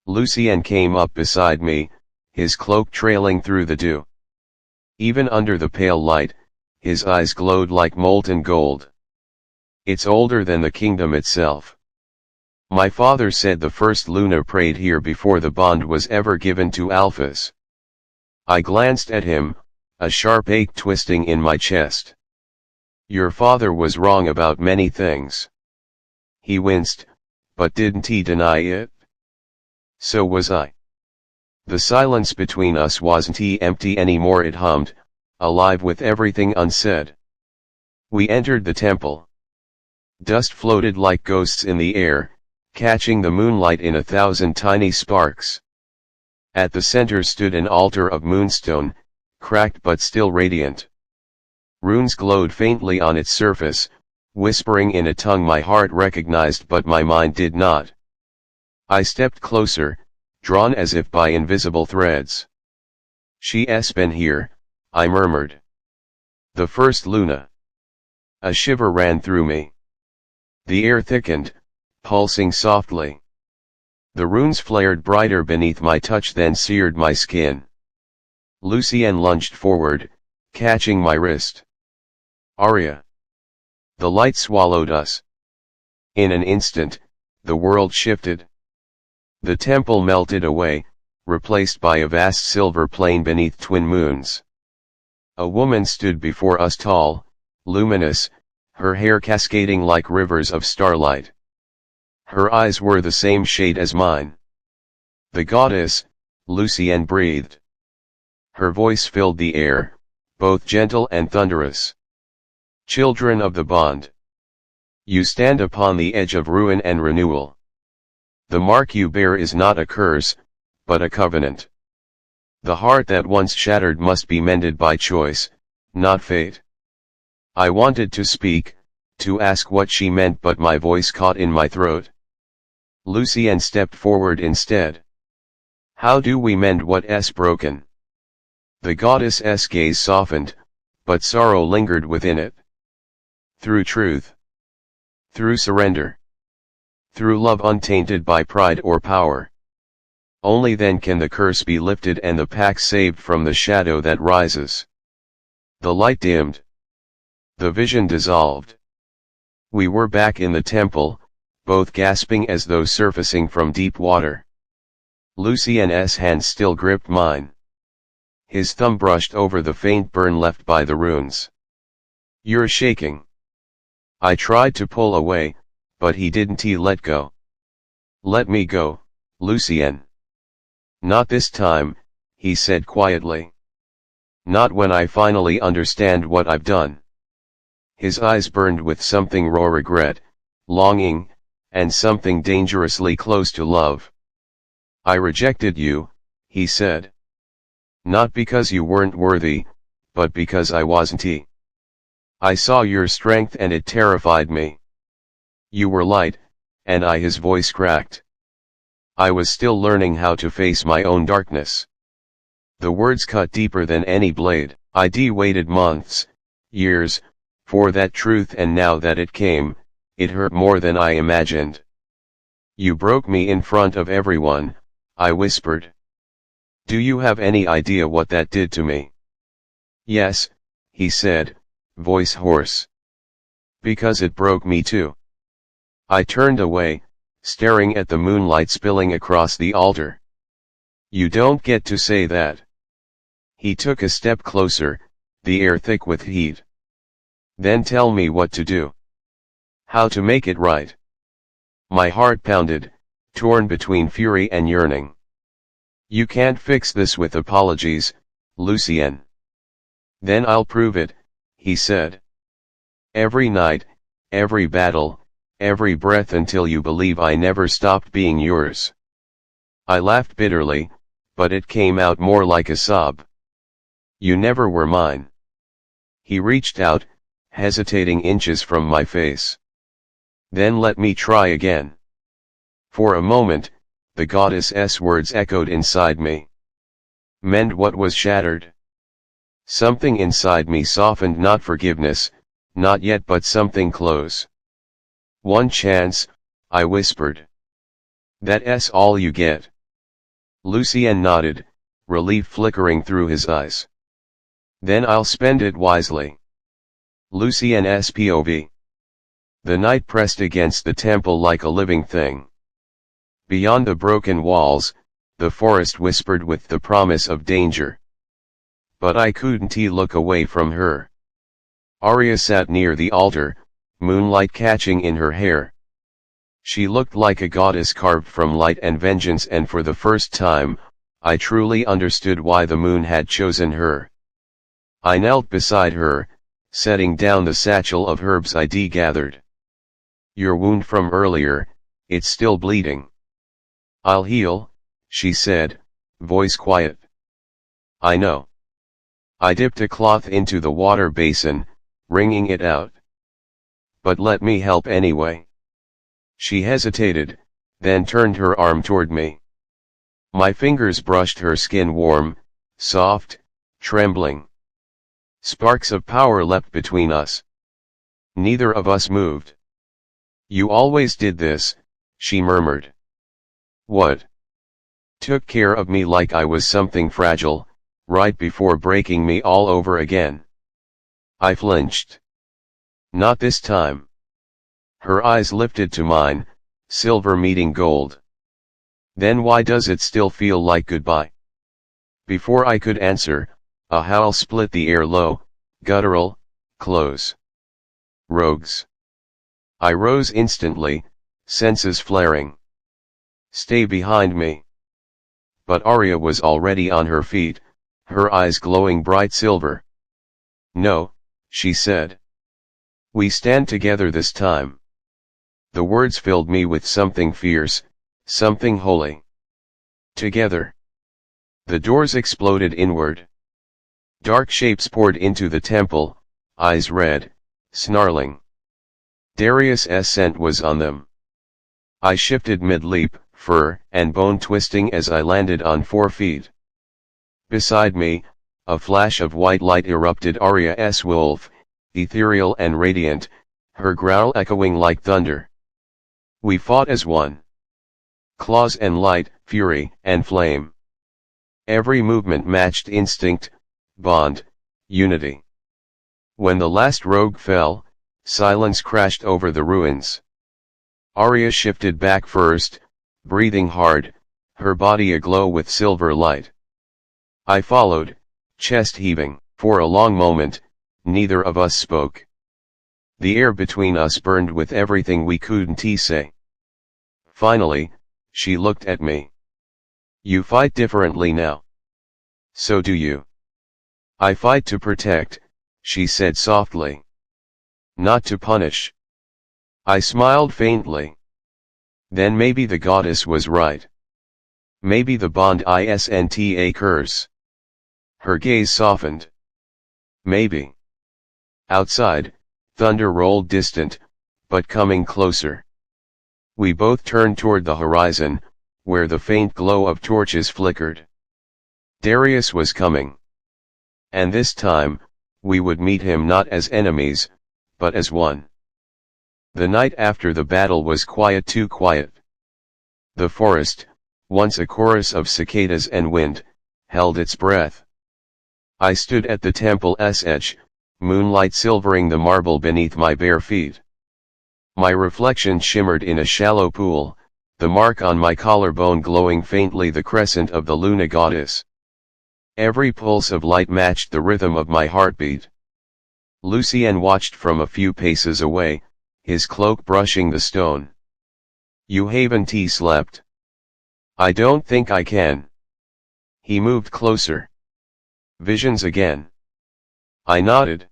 Lucien came up beside me, his cloak trailing through the dew. Even under the pale light, his eyes glowed like molten gold. "It's older than the kingdom itself. My father said the first Luna prayed here before the bond was ever given to Alphas." I glanced at him, a sharp ache twisting in my chest. "Your father was wrong about many things." He winced, but didn't he deny it? So was I. The silence between us wasn't empty anymore, it hummed, alive with everything unsaid. We entered the temple. Dust floated like ghosts in the air, catching the moonlight in 1,000 tiny sparks. At the center stood an altar of moonstone, cracked but still radiant. Runes glowed faintly on its surface, whispering in a tongue my heart recognized but my mind did not. I stepped closer, drawn as if by invisible threads. "She's been here," I murmured. "The first Luna." A shiver ran through me. The air thickened, pulsing softly. The runes flared brighter beneath my touch, then seared my skin. Lucien lunged forward, catching my wrist. "Aria." The light swallowed us. In an instant, the world shifted. The temple melted away, replaced by a vast silver plain beneath twin moons. A woman stood before us, tall, luminous, her hair cascading like rivers of starlight. Her eyes were the same shade as mine. "The goddess," Lucien breathed. Her voice filled the air, both gentle and thunderous. "Children of the bond. You stand upon the edge of ruin and renewal. The mark you bear is not a curse, but a covenant. The heart that once shattered must be mended by choice, not fate." I wanted to speak, to ask what she meant, but my voice caught in my throat. Lucien stepped forward instead. "How do we mend what's broken?" The goddess's gaze softened, but sorrow lingered within it. "Through truth. Through surrender. Through love untainted by pride or power. Only then can the curse be lifted and the pack saved from the shadow that rises." The light dimmed. The vision dissolved. We were back in the temple, both gasping as though surfacing from deep water. Lucien's hand still gripped mine. His thumb brushed over the faint burn left by the runes. "You're shaking." I tried to pull away, but he didn't let go. "Let me go, Lucien." "Not this time," he said quietly. "Not when I finally understand what I've done." His eyes burned with something raw regret, longing, and something dangerously close to love. "I rejected you," he said. "Not because you weren't worthy, but because I wasn't. I saw your strength and it terrified me. You were light, and his voice cracked. I was still learning how to face my own darkness." The words cut deeper than any blade. I'd waited months, years, for that truth, and now that it came, it hurt more than I imagined. "You broke me in front of everyone," I whispered. "Do you have any idea what that did to me?" "Yes," he said, voice hoarse. "Because it broke me too." I turned away, staring at the moonlight spilling across the altar. "You don't get to say that." He took a step closer, the air thick with heat. "Then tell me what to do. How to make it right." My heart pounded, torn between fury and yearning. "You can't fix this with apologies, Lucien." "Then I'll prove it," he said. Every night, every battle, every breath until you believe I never stopped being yours. I laughed bitterly, but it came out more like a sob. You never were mine. He reached out, hesitating inches from my face. Then let me try again. For a moment, the goddess's words echoed inside me. Mend what was shattered. Something inside me softened, not forgiveness, not yet, but something close. One chance, I whispered. That's all you get. Lucien nodded, relief flickering through his eyes. Then I'll spend it wisely. Lucien's POV. The night pressed against the temple like a living thing. Beyond the broken walls, the forest whispered with the promise of danger. But I couldn't look away from her. Aria sat near the altar, moonlight catching in her hair. She looked like a goddess carved from light and vengeance, and for the first time, I truly understood why the moon had chosen her. I knelt beside her, setting down the satchel of herbs I'd gathered. Your wound from earlier, it's still bleeding. I'll heal, she said, voice quiet. I know. I dipped a cloth into the water basin, wringing it out. But let me help anyway. She hesitated, then turned her arm toward me. My fingers brushed her skin, warm, soft, trembling. Sparks of power leapt between us. Neither of us moved. You always did this, she murmured. What? Took care of me like I was something fragile, right before breaking me all over again. I flinched. Not this time. Her eyes lifted to mine, silver meeting gold. Then why does it still feel like goodbye? Before I could answer, a howl split the air, low, guttural, close. Rogues. I rose instantly, senses flaring. Stay behind me. But Aria was already on her feet, her eyes glowing bright silver. No, she said. We stand together this time. The words filled me with something fierce, something holy. Together. The doors exploded inward. Dark shapes poured into the temple, eyes red, snarling. Darius's scent was on them. I shifted mid-leap, fur and bone twisting as I landed on 4 feet. Beside me, a flash of white light erupted. Aria's wolf, ethereal and radiant, her growl echoing like thunder. We fought as one. Claws and light, fury and flame. Every movement matched instinct, bond, unity. When the last rogue fell, silence crashed over the ruins. Aria shifted back first, breathing hard, her body aglow with silver light. I followed, chest heaving. For a long moment, neither of us spoke. The air between us burned with everything we couldn't say. Finally, she looked at me. You fight differently now. So do you. I fight to protect, she said softly. Not to punish. I smiled faintly. Then maybe the goddess was right. Maybe the bond isn't a curse. Her gaze softened. Maybe. Outside, thunder rolled distant, but coming closer. We both turned toward the horizon, where the faint glow of torches flickered. Darius was coming. And this time, we would meet him not as enemies, but as one. The night after the battle was quiet, too quiet. The forest, once a chorus of cicadas and wind, held its breath. I stood at the temple's edge, moonlight silvering the marble beneath my bare feet. My reflection shimmered in a shallow pool, the mark on my collarbone glowing faintly, the crescent of the Luna goddess. Every pulse of light matched the rhythm of my heartbeat. Lucien watched from a few paces away, his cloak brushing the stone. You haven't slept. I don't think I can. He moved closer. Visions again. I nodded.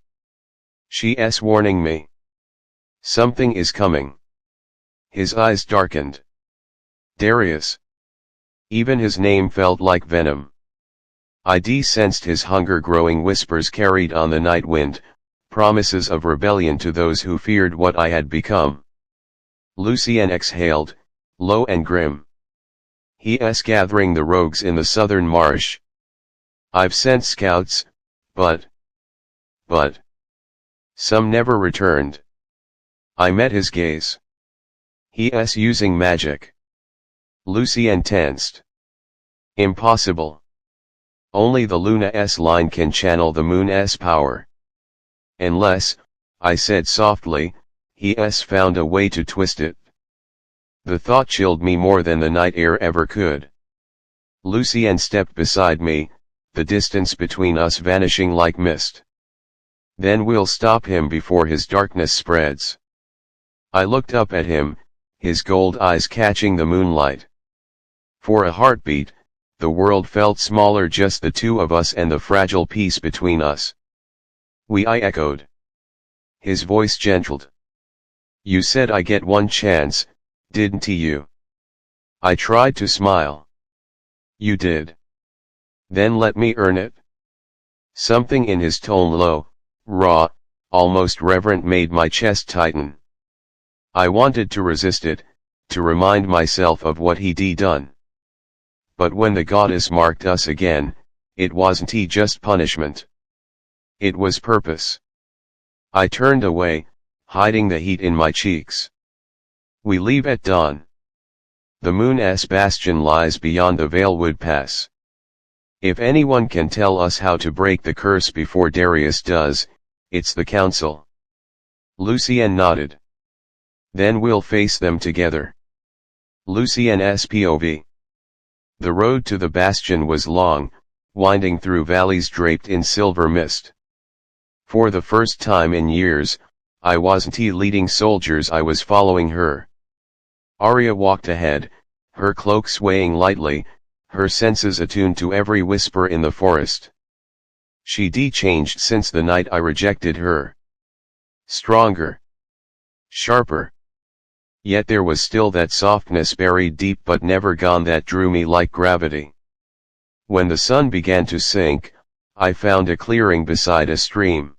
She's warning me. Something is coming. His eyes darkened. Darius. Even his name felt like venom. I sensed his hunger growing, whispers carried on the night wind, promises of rebellion to those who feared what I had become. Lucien exhaled, low and grim. He's gathering the rogues in the southern marsh. I've sent scouts, but some never returned. I met his gaze. He's using magic. Lucien tensed. Impossible. Only the Luna's line can channel the Moon's power. Unless, I said softly, he's found a way to twist it. The thought chilled me more than the night air ever could. Lucien stepped beside me, the distance between us vanishing like mist. Then we'll stop him before his darkness spreads. I looked up at him, his gold eyes catching the moonlight. For a heartbeat, the world felt smaller, just the two of us and the fragile peace between us. I echoed. His voice gentled. You said I get one chance, didn't you? I tried to smile. You did. Then let me earn it. Something in his tone, low, raw, almost reverent, made my chest tighten. I wanted to resist it, to remind myself of what he'd done. But when the goddess marked us again, it wasn't just punishment. It was purpose. I turned away, hiding the heat in my cheeks. We leave at dawn. The Moon's bastion lies beyond the Valewood Pass. If anyone can tell us how to break the curse before Darius does, it's the Council. Lucien nodded. Then we'll face them together. Lucien's POV. The road to the bastion was long, winding through valleys draped in silver mist. For the first time in years, I wasn't leading soldiers, I was following her. Aria walked ahead, her cloak swaying lightly, her senses attuned to every whisper in the forest. She'd changed since the night I rejected her. Stronger. Sharper. Yet there was still that softness buried deep but never gone that drew me like gravity. When the sun began to sink, I found a clearing beside a stream.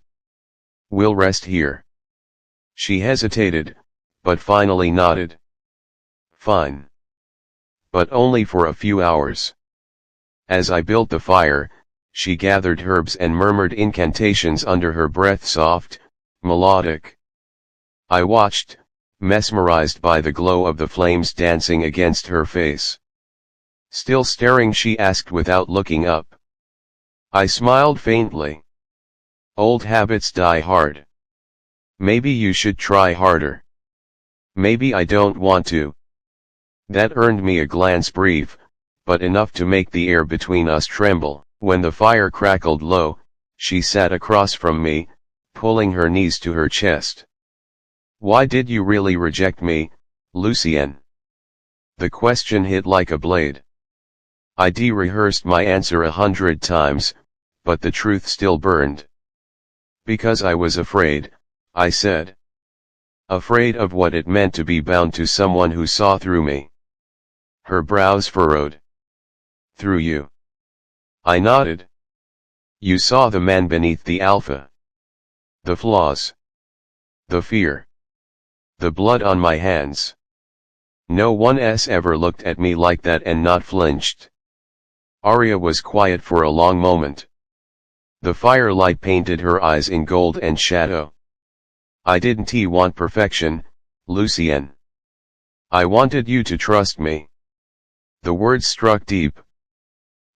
We'll rest here. She hesitated, but finally nodded. Fine. But only for a few hours. As I built the fire, she gathered herbs and murmured incantations under her breath, soft, melodic. I watched, mesmerized by the glow of the flames dancing against her face. Still staring, she asked without looking up. I smiled faintly. Old habits die hard. Maybe you should try harder. Maybe I don't want to. That earned me a glance, brief, but enough to make the air between us tremble. When the fire crackled low, she sat across from me, pulling her knees to her chest. Why did you really reject me, Lucien? The question hit like a blade. I'd rehearsed my answer 100 times, but the truth still burned. Because I was afraid, I said. Afraid of what it meant to be bound to someone who saw through me. Her brows furrowed. Through you. I nodded. You saw the man beneath the alpha. The flaws. The fear. The blood on my hands. No one's ever looked at me like that and not flinched. Aria was quiet for a long moment. The firelight painted her eyes in gold and shadow. I didn't want perfection, Lucien. I wanted you to trust me. The words struck deep.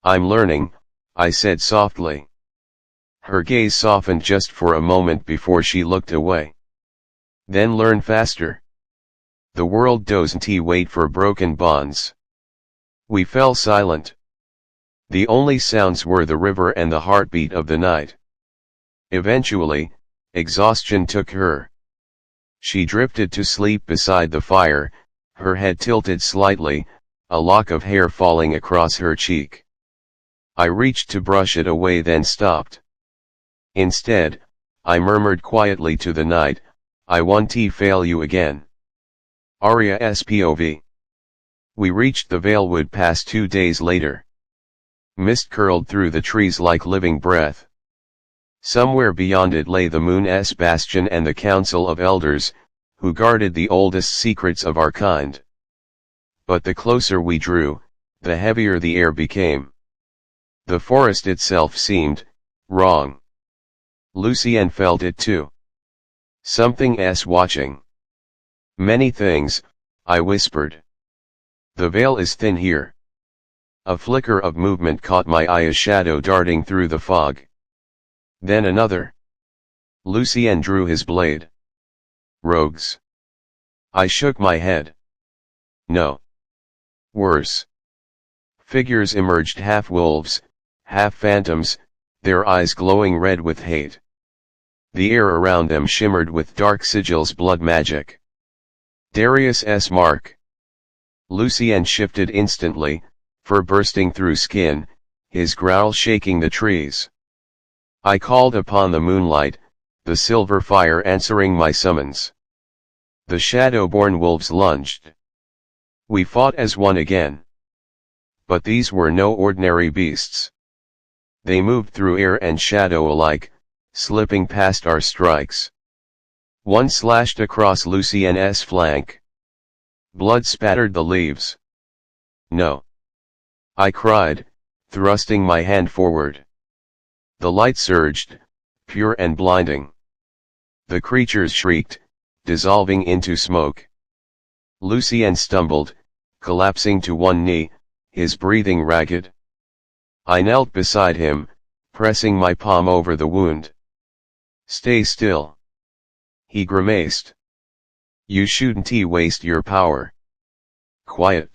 I'm learning, I said softly. Her gaze softened just for a moment before she looked away. Then learn faster. The world doesn't wait for broken bonds. We fell silent. The only sounds were the river and the heartbeat of the night. Eventually, exhaustion took her. She drifted to sleep beside the fire, her head tilted slightly, a lock of hair falling across her cheek. I reached to brush it away, then stopped. Instead, I murmured quietly to the night, I won't fail you again. Aria's POV. We reached the Valewood Pass 2 days later. Mist curled through the trees like living breath. Somewhere beyond it lay the moon's bastion and the council of elders, who guarded the oldest secrets of our kind. But the closer we drew, the heavier the air became. The forest itself seemed wrong. Lucien felt it too. Something's watching. Many things, I whispered. The veil is thin here. A flicker of movement caught my eye, a shadow darting through the fog. Then another. Lucien drew his blade. Rogues. I shook my head. No. Worse. Figures emerged, half wolves, half phantoms, their eyes glowing red with hate. The air around them shimmered with dark sigils, blood magic. Darius's mark. Lucien shifted instantly, fur bursting through skin, his growl shaking the trees. I called upon the moonlight, the silver fire answering my summons. The shadow-born wolves lunged. We fought as one again. But these were no ordinary beasts. They moved through air and shadow alike, slipping past our strikes. One slashed across Lucien's flank. Blood spattered the leaves. No. I cried, thrusting my hand forward. The light surged, pure and blinding. The creatures shrieked, dissolving into smoke. Lucien stumbled, collapsing to one knee, his breathing ragged. I knelt beside him, pressing my palm over the wound. Stay still. He grimaced. You shouldn't waste your power. Quiet.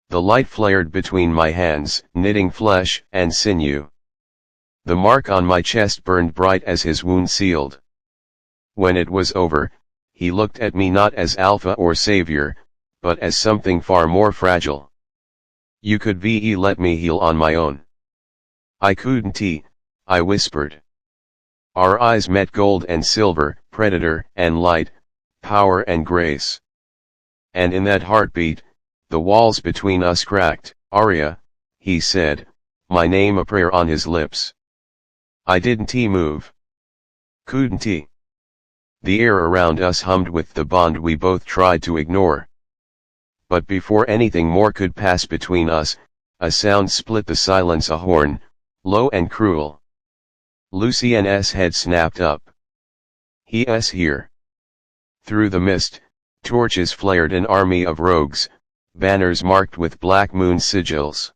The light flared between my hands, knitting flesh and sinew. The mark on my chest burned bright as his wound sealed. When it was over, he looked at me not as alpha or savior, but as something far more fragile. You could let me heal on my own. I couldn't, I whispered. Our eyes met, gold and silver, predator and light, power and grace. And in that heartbeat, the walls between us cracked. Aria, he said, my name a prayer on his lips. I didn't move. Couldn't. The air around us hummed with the bond we both tried to ignore. But before anything more could pass between us, a sound split the silence, a horn, low and cruel. Lucien's head snapped up. He's here. Through the mist, torches flared, an army of rogues, banners marked with black moon sigils.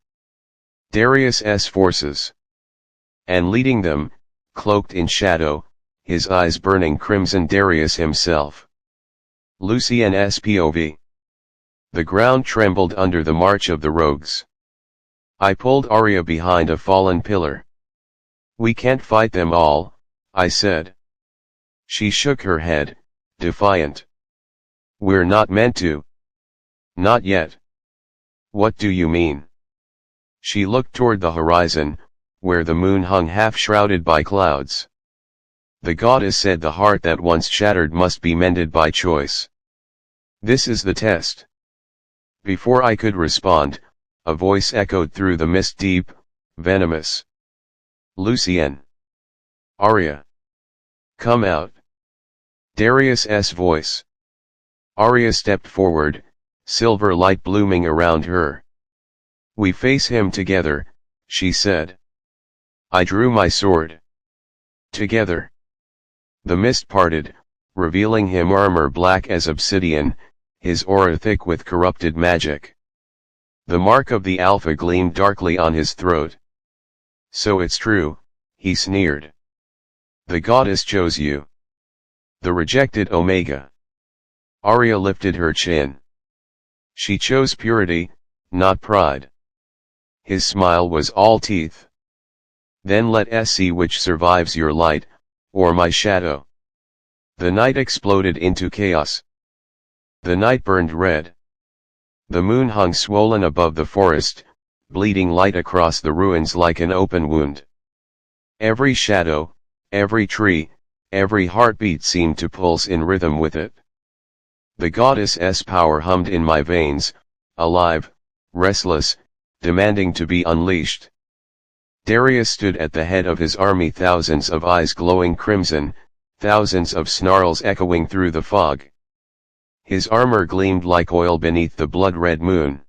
Darius's forces. And leading them, cloaked in shadow, his eyes burning crimson, Darius himself. Lucien's POV. The ground trembled under the march of the rogues. I pulled Aria behind a fallen pillar. We can't fight them all, I said. She shook her head, defiant. We're not meant to. Not yet. What do you mean? She looked toward the horizon, where the moon hung half-shrouded by clouds. The goddess said, the heart that once shattered must be mended by choice. This is the test. Before I could respond, a voice echoed through the mist, deep, venomous. Lucien. Aria. Come out. Darius's voice. Aria stepped forward, silver light blooming around her. We face him together, she said. I drew my sword. Together. The mist parted, revealing him armor black as obsidian, his aura thick with corrupted magic. The mark of the Alpha gleamed darkly on his throat. So it's true, he sneered. The goddess chose you. The rejected Omega. Aria lifted her chin. She chose purity, not pride. His smile was all teeth. Then let us see which survives, your light, or my shadow. The night exploded into chaos. The night burned red. The moon hung swollen above the forest, bleeding light across the ruins like an open wound. Every shadow, every tree, every heartbeat seemed to pulse in rhythm with it. The goddess's power hummed in my veins, alive, restless, demanding to be unleashed. Darius stood at the head of his army, thousands of eyes glowing crimson, thousands of snarls echoing through the fog. His armor gleamed like oil beneath the blood-red moon.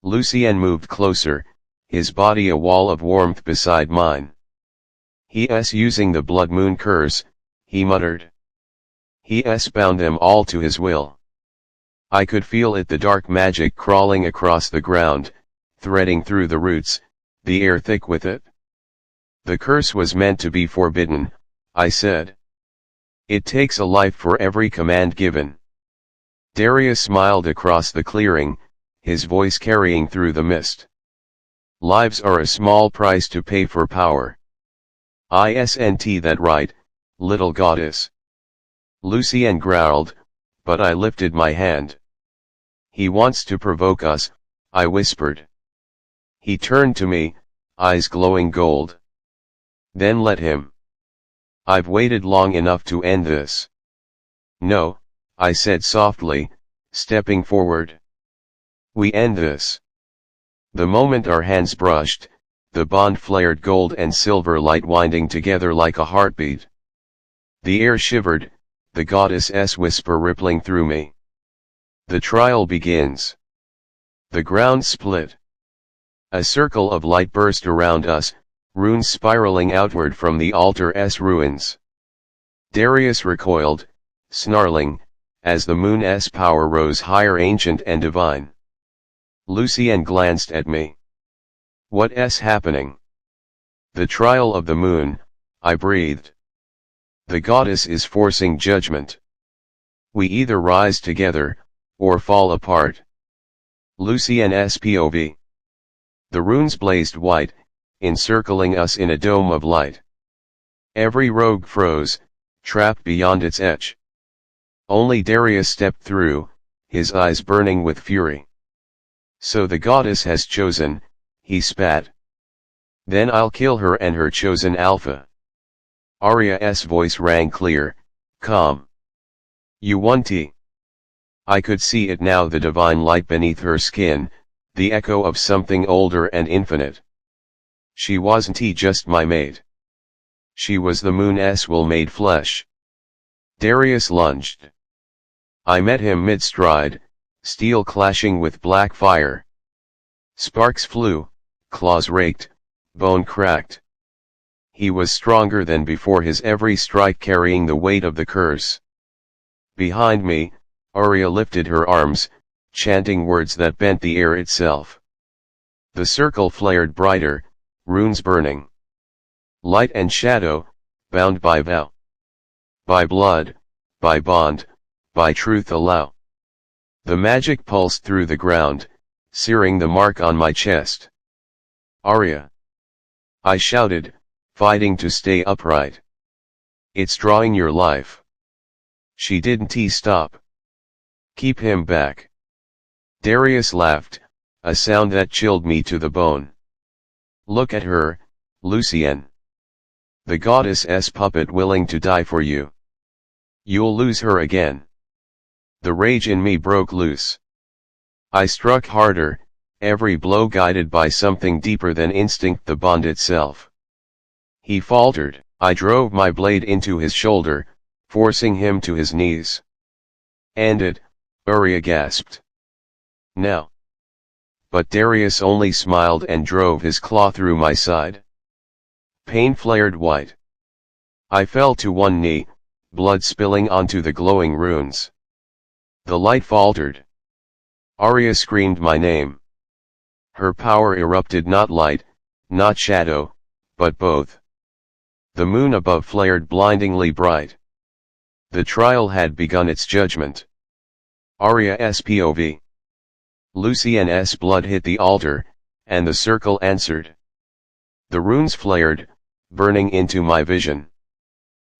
Lucien moved closer, his body a wall of warmth beside mine. "He's using the blood moon curse," he muttered. "He's bound them all to his will." I could feel it, the dark magic crawling across the ground, threading through the roots, the air thick with it. "The curse was meant to be forbidden," I said. "It takes a life for every command given." Darius smiled across the clearing, his voice carrying through the mist. "Lives are a small price to pay for power. Isn't that right, little goddess?" Lucien growled, but I lifted my hand. "He wants to provoke us," I whispered. He turned to me, eyes glowing gold. "Then let him. I've waited long enough to end this." "No," I said softly, stepping forward. "We end this." The moment our hands brushed, the bond flared, gold and silver light winding together like a heartbeat. The air shivered, the goddess's whisper rippling through me. "The trial begins." The ground split. A circle of light burst around us, runes spiraling outward from the altar's ruins. Darius recoiled, snarling, as the moon's power rose higher, ancient and divine. Lucien glanced at me. "What's happening?" "The trial of the moon," I breathed. "The goddess is forcing judgment. We either rise together, or fall apart." Lucien's POV. The runes blazed white, encircling us in a dome of light. Every rogue froze, trapped beyond its edge. Only Darius stepped through, his eyes burning with fury. "So the goddess has chosen," he spat. "Then I'll kill her and her chosen alpha." Aria's voice rang clear, calm. "You want tea?" I could see it now, the divine light beneath her skin, the echo of something older and infinite. She wasn't just my mate. She was the moon's will made flesh. Darius lunged. I met him mid-stride, steel clashing with black fire. Sparks flew, claws raked, bone cracked. He was stronger than before, his every strike carrying the weight of the curse. Behind me, Aria lifted her arms, chanting words that bent the air itself. The circle flared brighter, runes burning. Light and shadow, bound by vow. By blood, by bond, by truth allow. The magic pulsed through the ground, searing the mark on my chest. "Aria!" I shouted, fighting to stay upright. "It's drawing your life." She didn't stop. "Keep him back." Darius laughed, a sound that chilled me to the bone. "Look at her, Lucien. The goddess's puppet willing to die for you. You'll lose her again." The rage in me broke loose. I struck harder, every blow guided by something deeper than instinct, the bond itself. He faltered. I drove my blade into his shoulder, forcing him to his knees. "End it," Aria gasped. "Now." But Darius only smiled and drove his claw through my side. Pain flared white. I fell to one knee, blood spilling onto the glowing runes. The light faltered. Aria screamed my name. Her power erupted, not light, not shadow, but both. The moon above flared blindingly bright. The trial had begun its judgment. Aria's POV. Lucien's blood hit the altar, and the circle answered. The runes flared, burning into my vision.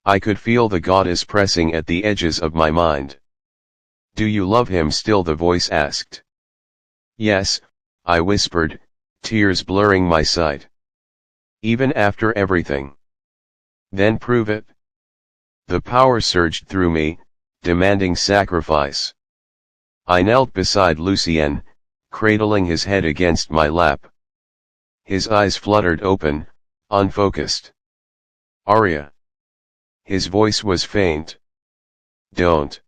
I could feel the goddess pressing at the edges of my mind. "Do you love him still?" the voice asked. "Yes," I whispered, tears blurring my sight. "Even after everything?" "Then prove it." The power surged through me, demanding sacrifice. I knelt beside Lucien, cradling his head against my lap. His eyes fluttered open, unfocused. Aria. His voice was faint. Don't.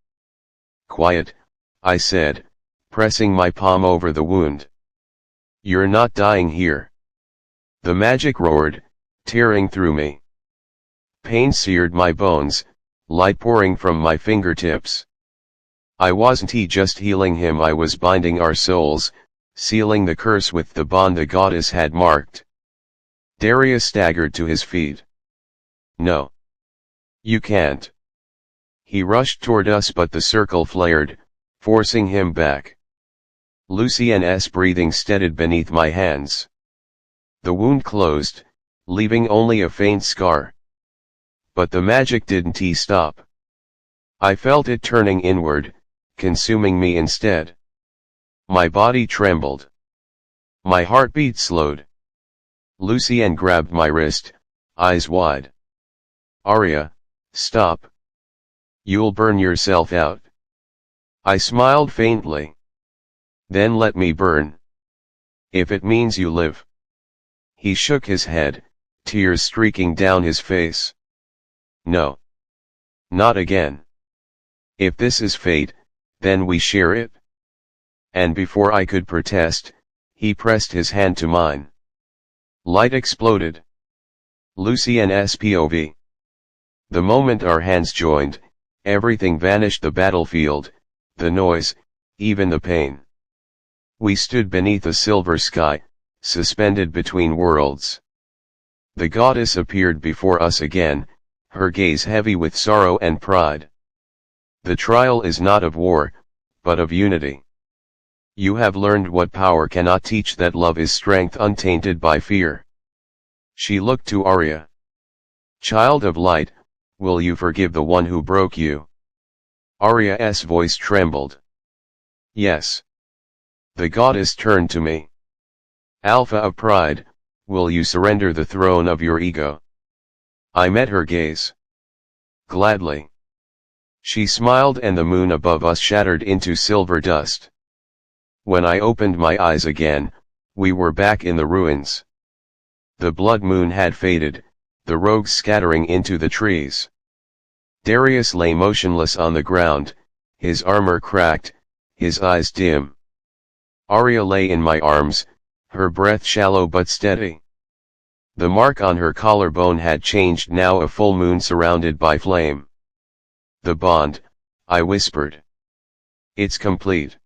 Quiet, I said, pressing my palm over the wound. You're not dying here. The magic roared, tearing through me. Pain seared my bones, light pouring from my fingertips. I wasn't just healing him, I was binding our souls, sealing the curse with the bond the goddess had marked. Darius staggered to his feet. No. You can't. He rushed toward us, but the circle flared, forcing him back. Lucien's breathing steadied beneath my hands. The wound closed, leaving only a faint scar. But the magic didn't stop. I felt it turning inward, consuming me instead. My body trembled. My heartbeat slowed. Lucien grabbed my wrist, eyes wide. Aria, stop. You'll burn yourself out. I smiled faintly. Then let me burn. If it means you live. He shook his head, tears streaking down his face. No. Not again. If this is fate, then we share it. And before I could protest, he pressed his hand to mine. Light exploded. Lucien's POV. The moment our hands joined, everything vanished: the battlefield, the noise, even the pain. We stood beneath a silver sky, suspended between worlds. The goddess appeared before us again, her gaze heavy with sorrow and pride. The trial is not of war, but of unity. You have learned what power cannot teach, that love is strength untainted by fear. She looked to Aria. Child of light, will you forgive the one who broke you? Aria's voice trembled. Yes. The goddess turned to me. Alpha of pride, will you surrender the throne of your ego? I met her gaze. Gladly. She smiled and the moon above us shattered into silver dust. When I opened my eyes again, we were back in the ruins. The blood moon had faded, the rogues scattering into the trees. Darius lay motionless on the ground, his armor cracked, his eyes dim. Aria lay in my arms, her breath shallow but steady. The mark on her collarbone had changed, now a full moon surrounded by flame. The bond, I whispered. It's complete.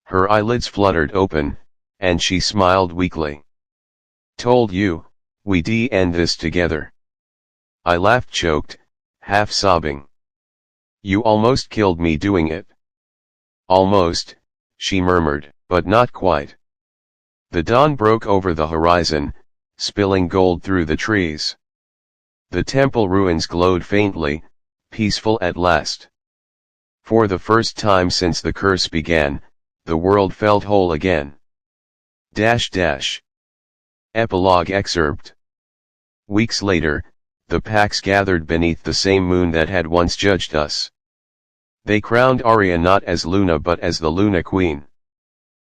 Her eyelids fluttered open, and she smiled weakly. Told you, we'd end this together. I laughed, choked, half sobbing. You almost killed me doing it. Almost, she murmured, but not quite. The dawn broke over the horizon, spilling gold through the trees. The temple ruins glowed faintly, peaceful at last. For the first time since the curse began, the world felt whole again. Epilogue excerpt. Weeks later, the packs gathered beneath the same moon that had once judged us. They crowned Aria not as Luna but as the Luna Queen.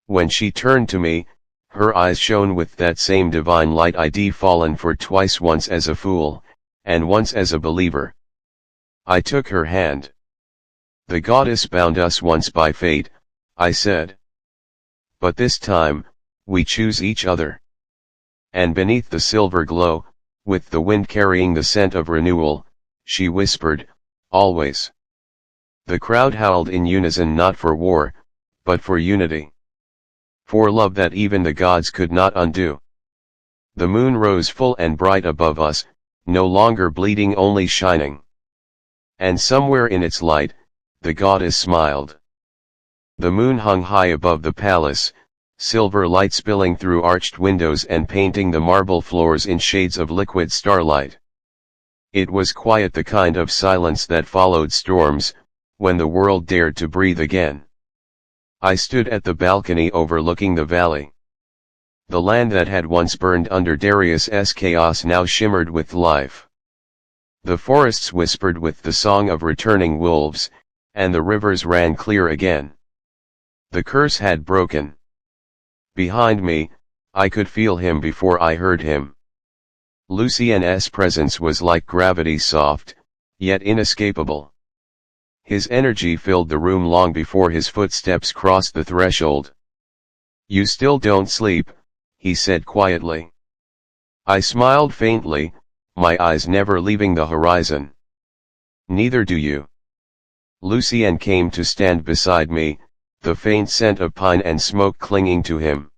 When she turned to me, her eyes shone with that same divine light. I'd fallen for twice, once as a fool, and once as a believer. I took her hand. The goddess bound us once by fate, I said. But this time, we choose each other. And beneath the silver glow, with the wind carrying the scent of renewal, she whispered, always. The crowd howled in unison, not for war, but for unity. For love that even the gods could not undo. The moon rose full and bright above us, no longer bleeding, only shining. And somewhere in its light, the goddess smiled. The moon hung high above the palace, silver light spilling through arched windows and painting the marble floors in shades of liquid starlight. It was quiet, the kind of silence that followed storms, when the world dared to breathe again. I stood at the balcony overlooking the valley. The land that had once burned under Darius's chaos now shimmered with life. The forests whispered with the song of returning wolves, and the rivers ran clear again. The curse had broken. Behind me, I could feel him before I heard him. Lucien's presence was like gravity, soft, yet inescapable. His energy filled the room long before his footsteps crossed the threshold. "You still don't sleep," he said quietly. I smiled faintly, my eyes never leaving the horizon. "Neither do you." Lucien came to stand beside me, the faint scent of pine and smoke clinging to him.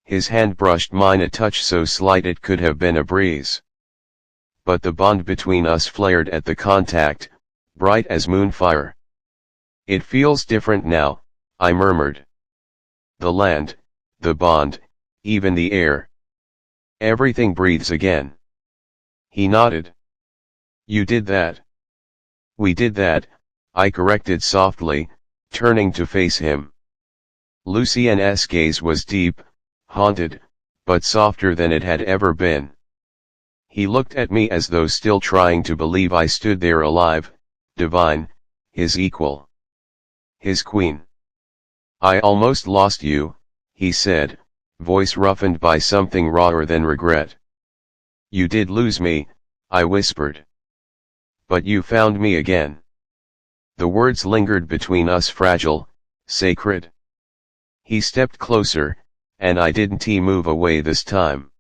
His hand brushed mine, a touch so slight it could have been a breeze. But the bond between us flared at the contact, bright as moonfire. "It feels different now," I murmured. "The land, the bond, even the air. Everything breathes again." He nodded. "You did that." "We did that," I corrected softly, turning to face him. Lucien's gaze was deep, haunted, but softer than it had ever been. He looked at me as though still trying to believe I stood there alive, divine, his equal. His queen. "I almost lost you," he said, voice roughened by something rawer than regret. "You did lose me," I whispered. "But you found me again." The words lingered between us, fragile, sacred. He stepped closer, and I didn't move away this time.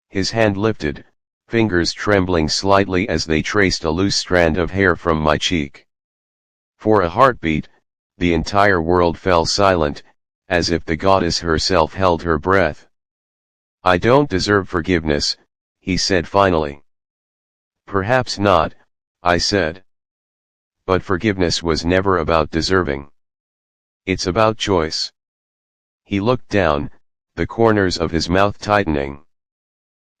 His hand lifted, fingers trembling slightly as they traced a loose strand of hair from my cheek. For a heartbeat, the entire world fell silent, as if the goddess herself held her breath. "I don't deserve forgiveness," he said finally. "Perhaps not," I said. "But forgiveness was never about deserving. It's about choice." He looked down, the corners of his mouth tightening.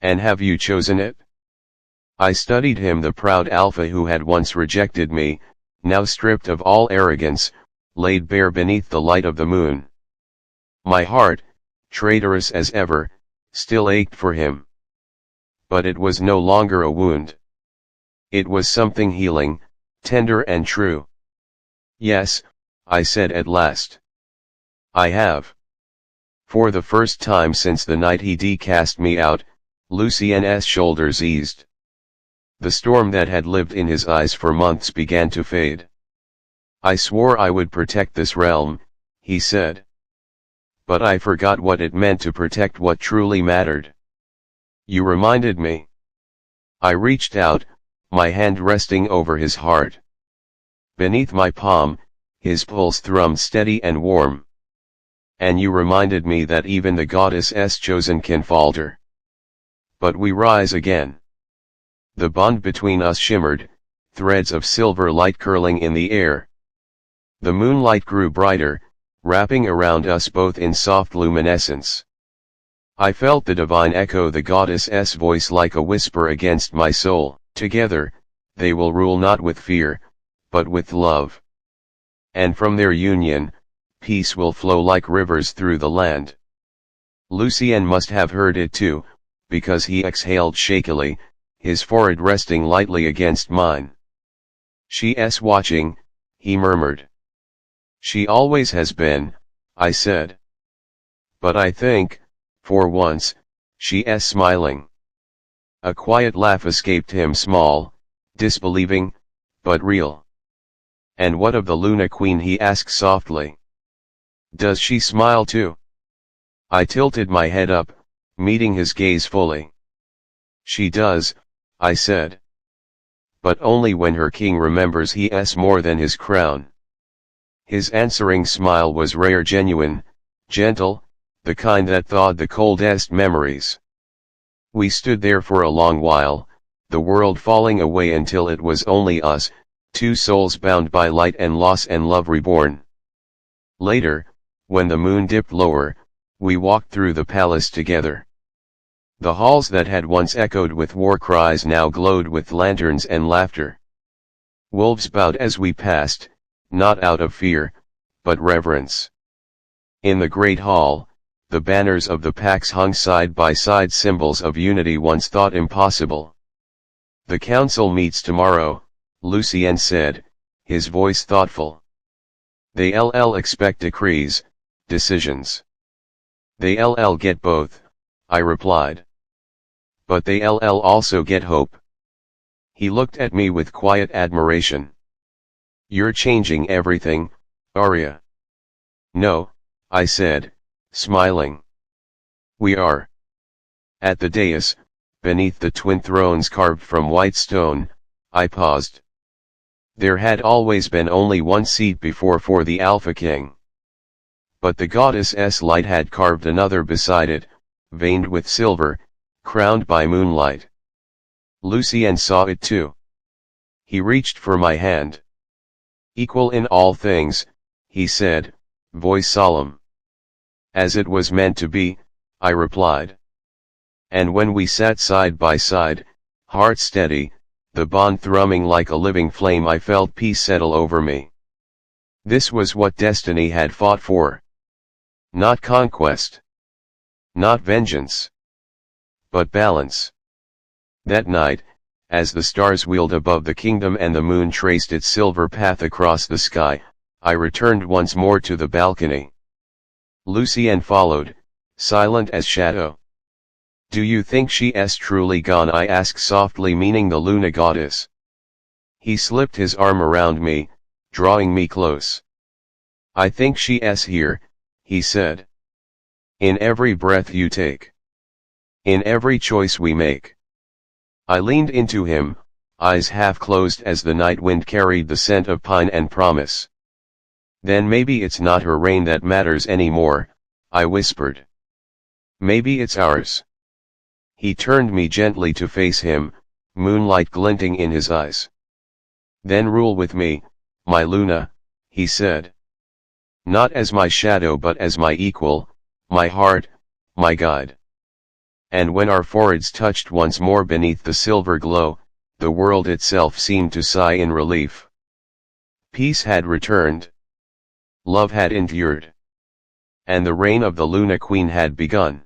"And have you chosen it?" I studied him, the proud alpha who had once rejected me, now stripped of all arrogance, laid bare beneath the light of the moon. My heart, traitorous as ever, still ached for him. But it was no longer a wound. It was something healing, tender and true. "Yes," I said at last. "I have." For the first time since the night he cast me out, Lucien's shoulders eased. The storm that had lived in his eyes for months began to fade. "I swore I would protect this realm," he said. "But I forgot what it meant to protect what truly mattered. You reminded me." I reached out, my hand resting over his heart. Beneath my palm, his pulse thrummed steady and warm. "And you reminded me that even the goddess's chosen can falter. But we rise again." The bond between us shimmered, threads of silver light curling in the air. The moonlight grew brighter, wrapping around us both in soft luminescence. I felt the divine echo, the goddess's voice like a whisper against my soul. "Together, they will rule not with fear, but with love. And from their union, peace will flow like rivers through the land." Lucien must have heard it too, because he exhaled shakily, his forehead resting lightly against mine. "She's watching," he murmured. "She always has been," I said. "But I think, for once, she's smiling." A quiet laugh escaped him, small, disbelieving, but real. "And what of the Luna Queen?" he asked softly. "Does she smile too?" I tilted my head up, meeting his gaze fully. "She does," I said. "But only when her king remembers he's more than his crown." His answering smile was rare, genuine, gentle, the kind that thawed the coldest memories. We stood there for a long while, the world falling away until it was only us, two souls bound by light and loss and love reborn. Later, when the moon dipped lower, we walked through the palace together. The halls that had once echoed with war cries now glowed with lanterns and laughter. Wolves bowed as we passed, not out of fear, but reverence. In the great hall, the banners of the packs hung side by side, symbols of unity once thought impossible. The council meets tomorrow, Lucien said, his voice thoughtful. They'll expect decrees, decisions. They'll get both, I replied. But they'll also get hope. He looked at me with quiet admiration. You're changing everything, Aria. No, I said, smiling. We are. At the dais, beneath the twin thrones carved from white stone, I paused. There had always been only one seat before for the Alpha King. But the goddess's light had carved another beside it, veined with silver, crowned by moonlight. Lucien saw it too. He reached for my hand. Equal in all things, he said, voice solemn. As it was meant to be, I replied. And when we sat side by side, heart steady, the bond thrumming like a living flame, I felt peace settle over me. This was what destiny had fought for. Not conquest. Not vengeance. But balance. That night, as the stars wheeled above the kingdom and the moon traced its silver path across the sky, I returned once more to the balcony. Lucien followed, silent as shadow. Do you think she's truly gone? I asked softly, meaning the Luna goddess. He slipped his arm around me, drawing me close. I think she's here, he said. In every breath you take. In every choice we make. I leaned into him, eyes half closed as the night wind carried the scent of pine and promise. Then maybe it's not her reign that matters anymore, I whispered. Maybe it's ours. He turned me gently to face him, moonlight glinting in his eyes. Then rule with me, my Luna, he said. Not as my shadow but as my equal, my heart, my guide. And when our foreheads touched once more beneath the silver glow, the world itself seemed to sigh in relief. Peace had returned. Love had endured. And the reign of the Luna Queen had begun.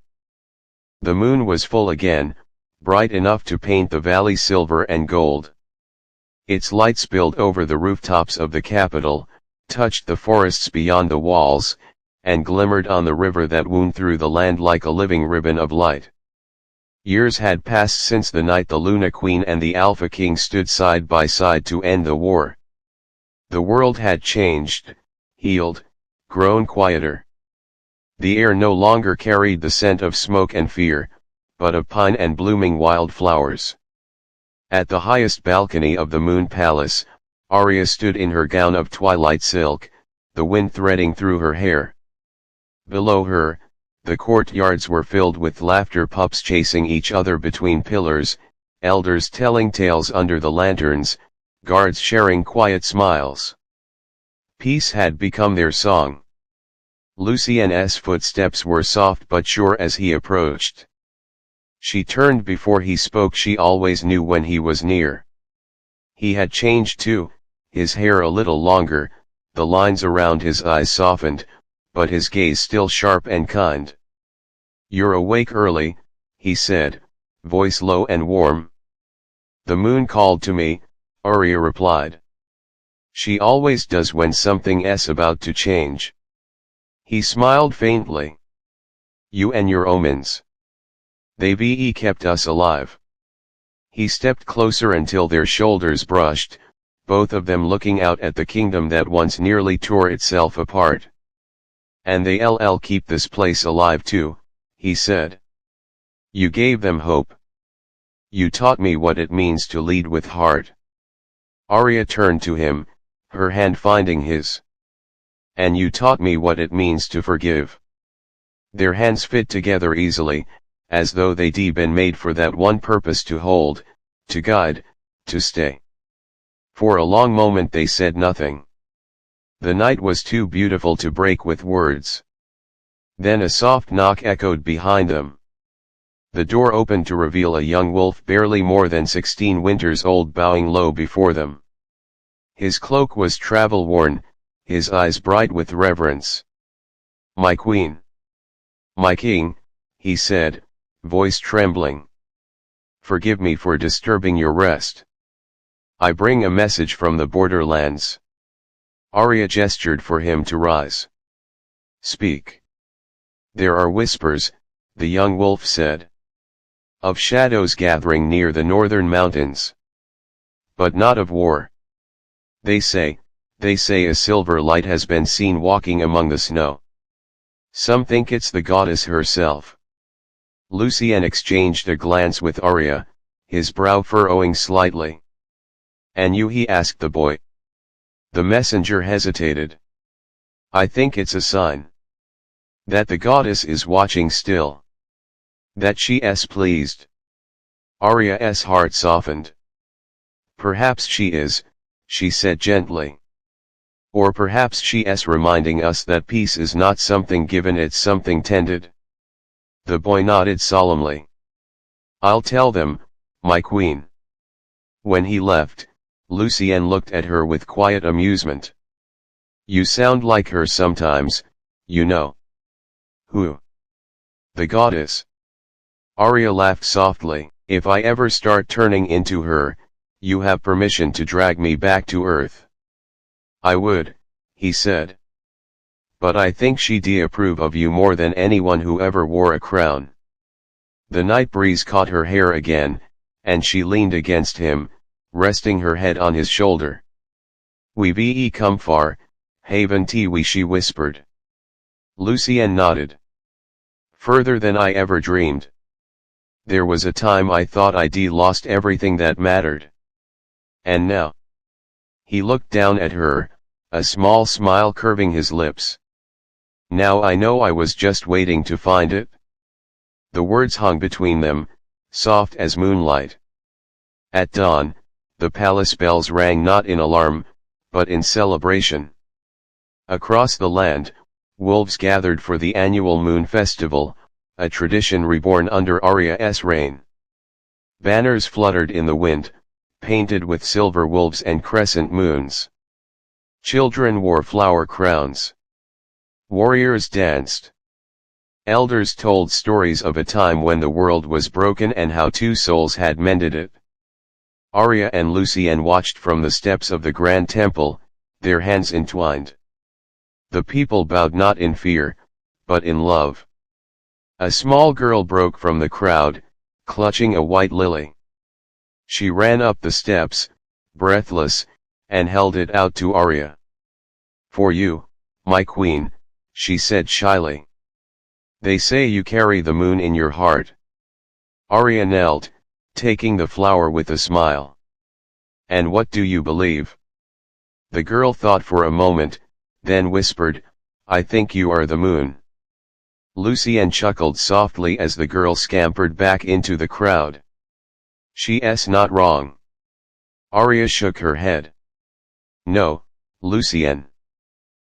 The moon was full again, bright enough to paint the valley silver and gold. Its light spilled over the rooftops of the capital, touched the forests beyond the walls, and glimmered on the river that wound through the land like a living ribbon of light. Years had passed since the night the Luna Queen and the Alpha King stood side by side to end the war. The world had changed, healed, grown quieter. The air no longer carried the scent of smoke and fear, but of pine and blooming wildflowers. At the highest balcony of the Moon Palace, Aria stood in her gown of twilight silk, the wind threading through her hair. Below her, the courtyards were filled with laughter, pups chasing each other between pillars, elders telling tales under the lanterns, guards sharing quiet smiles. Peace had become their song. Lucien's footsteps were soft but sure as he approached. She turned before he spoke. She always knew when he was near. He had changed too, his hair a little longer, the lines around his eyes softened, but his gaze still sharp and kind. You're awake early, he said, voice low and warm. The moon called to me, Aria replied. She always does when something's about to change. He smiled faintly. You and your omens. They've kept us alive. He stepped closer until their shoulders brushed, both of them looking out at the kingdom that once nearly tore itself apart. And they'll keep this place alive too, he said. You gave them hope. You taught me what it means to lead with heart. Aria turned to him, her hand finding his. And you taught me what it means to forgive. Their hands fit together easily, as though they'd been made for that one purpose: to hold, to guide, to stay. For a long moment they said nothing. The night was too beautiful to break with words. Then a soft knock echoed behind them. The door opened to reveal a young wolf barely more than 16 winters old, bowing low before them. His cloak was travel-worn, his eyes bright with reverence. My queen. My king, he said, voice trembling. Forgive me for disturbing your rest. I bring a message from the borderlands. Aria gestured for him to rise. Speak. There are whispers, the young wolf said. Of shadows gathering near the northern mountains. But not of war. They say a silver light has been seen walking among the snow. Some think it's the goddess herself. Lucien exchanged a glance with Aria, his brow furrowing slightly. And you? He asked the boy. The messenger hesitated. I think it's a sign. That the goddess is watching still. That she's pleased. Aria's heart softened. Perhaps she is, she said gently. Or perhaps she's reminding us that peace is not something given, it's something tended. The boy nodded solemnly. I'll tell them, my queen. When he left, Lucien looked at her with quiet amusement. You sound like her sometimes, you know. Who? The goddess. Aria laughed softly. If I ever start turning into her, you have permission to drag me back to earth. I would, he said. But I think she'd approve of you more than anyone who ever wore a crown. The night breeze caught her hair again, and she leaned against him, resting her head on his shoulder. We've come far, haven't we? She whispered. Lucien nodded. Further than I ever dreamed. There was a time I thought I'd lost everything that mattered. And now. He looked down at her, a small smile curving his lips. Now I know I was just waiting to find it. The words hung between them, soft as moonlight. At dawn, the palace bells rang not in alarm, but in celebration. Across the land, wolves gathered for the annual moon festival, a tradition reborn under Aria's reign. Banners fluttered in the wind, painted with silver wolves and crescent moons. Children wore flower crowns. Warriors danced. Elders told stories of a time when the world was broken and how two souls had mended it. Aria and Lucien watched from the steps of the grand temple, their hands entwined. The people bowed not in fear, but in love. A small girl broke from the crowd, clutching a white lily. She ran up the steps, breathless, and held it out to Aria. For you, my queen, she said shyly. They say you carry the moon in your heart. Aria knelt, taking the flower with a smile. And what do you believe? The girl thought for a moment, then whispered, I think you are the moon. Lucien chuckled softly as the girl scampered back into the crowd. She's not wrong. Aria shook her head. No, Lucien.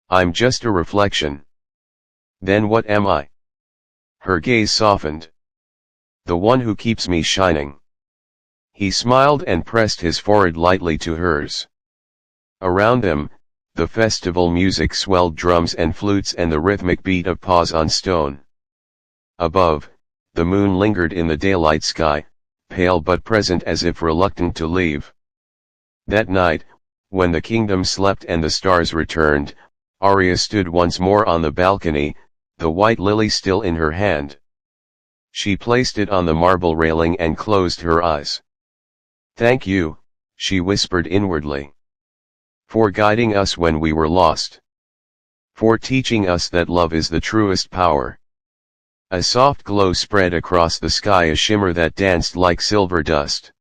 I'm just a reflection. Then what am I? Her gaze softened. The one who keeps me shining. He smiled and pressed his forehead lightly to hers. Around them, the festival music swelled, drums and flutes and the rhythmic beat of paws on stone. Above, the moon lingered in the daylight sky, pale but present as if reluctant to leave. That night, when the kingdom slept and the stars returned, Aria stood once more on the balcony, the white lily still in her hand. She placed it on the marble railing and closed her eyes. Thank you, she whispered inwardly. For guiding us when we were lost. For teaching us that love is the truest power. A soft glow spread across the sky, a shimmer that danced like silver dust.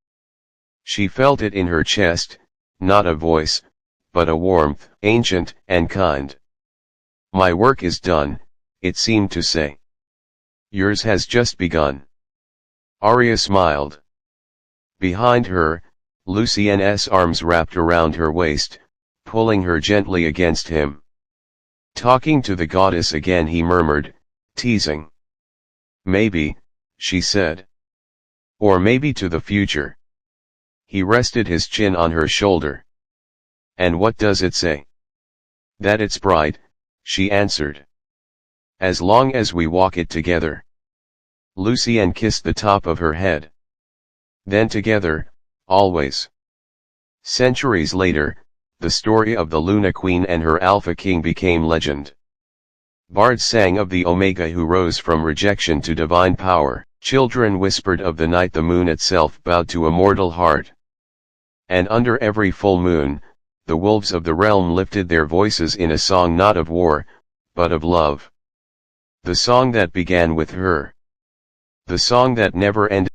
She felt it in her chest, not a voice, but a warmth, ancient and kind. My work is done, it seemed to say. Yours has just begun. Aria smiled. Behind her, Lucien's arms wrapped around her waist, pulling her gently against him. Talking to the goddess again, he murmured, teasing. Maybe, she said. Or maybe to the future. He rested his chin on her shoulder. And what does it say? That it's bright, she answered. As long as we walk it together. Lucien kissed the top of her head. Then together, always. Centuries later, the story of the Luna Queen and her Alpha King became legend. Bards sang of the Omega who rose from rejection to divine power. Children whispered of the night the moon itself bowed to a mortal heart. And under every full moon, the wolves of the realm lifted their voices in a song not of war, but of love. The song that began with her. The song that never ended.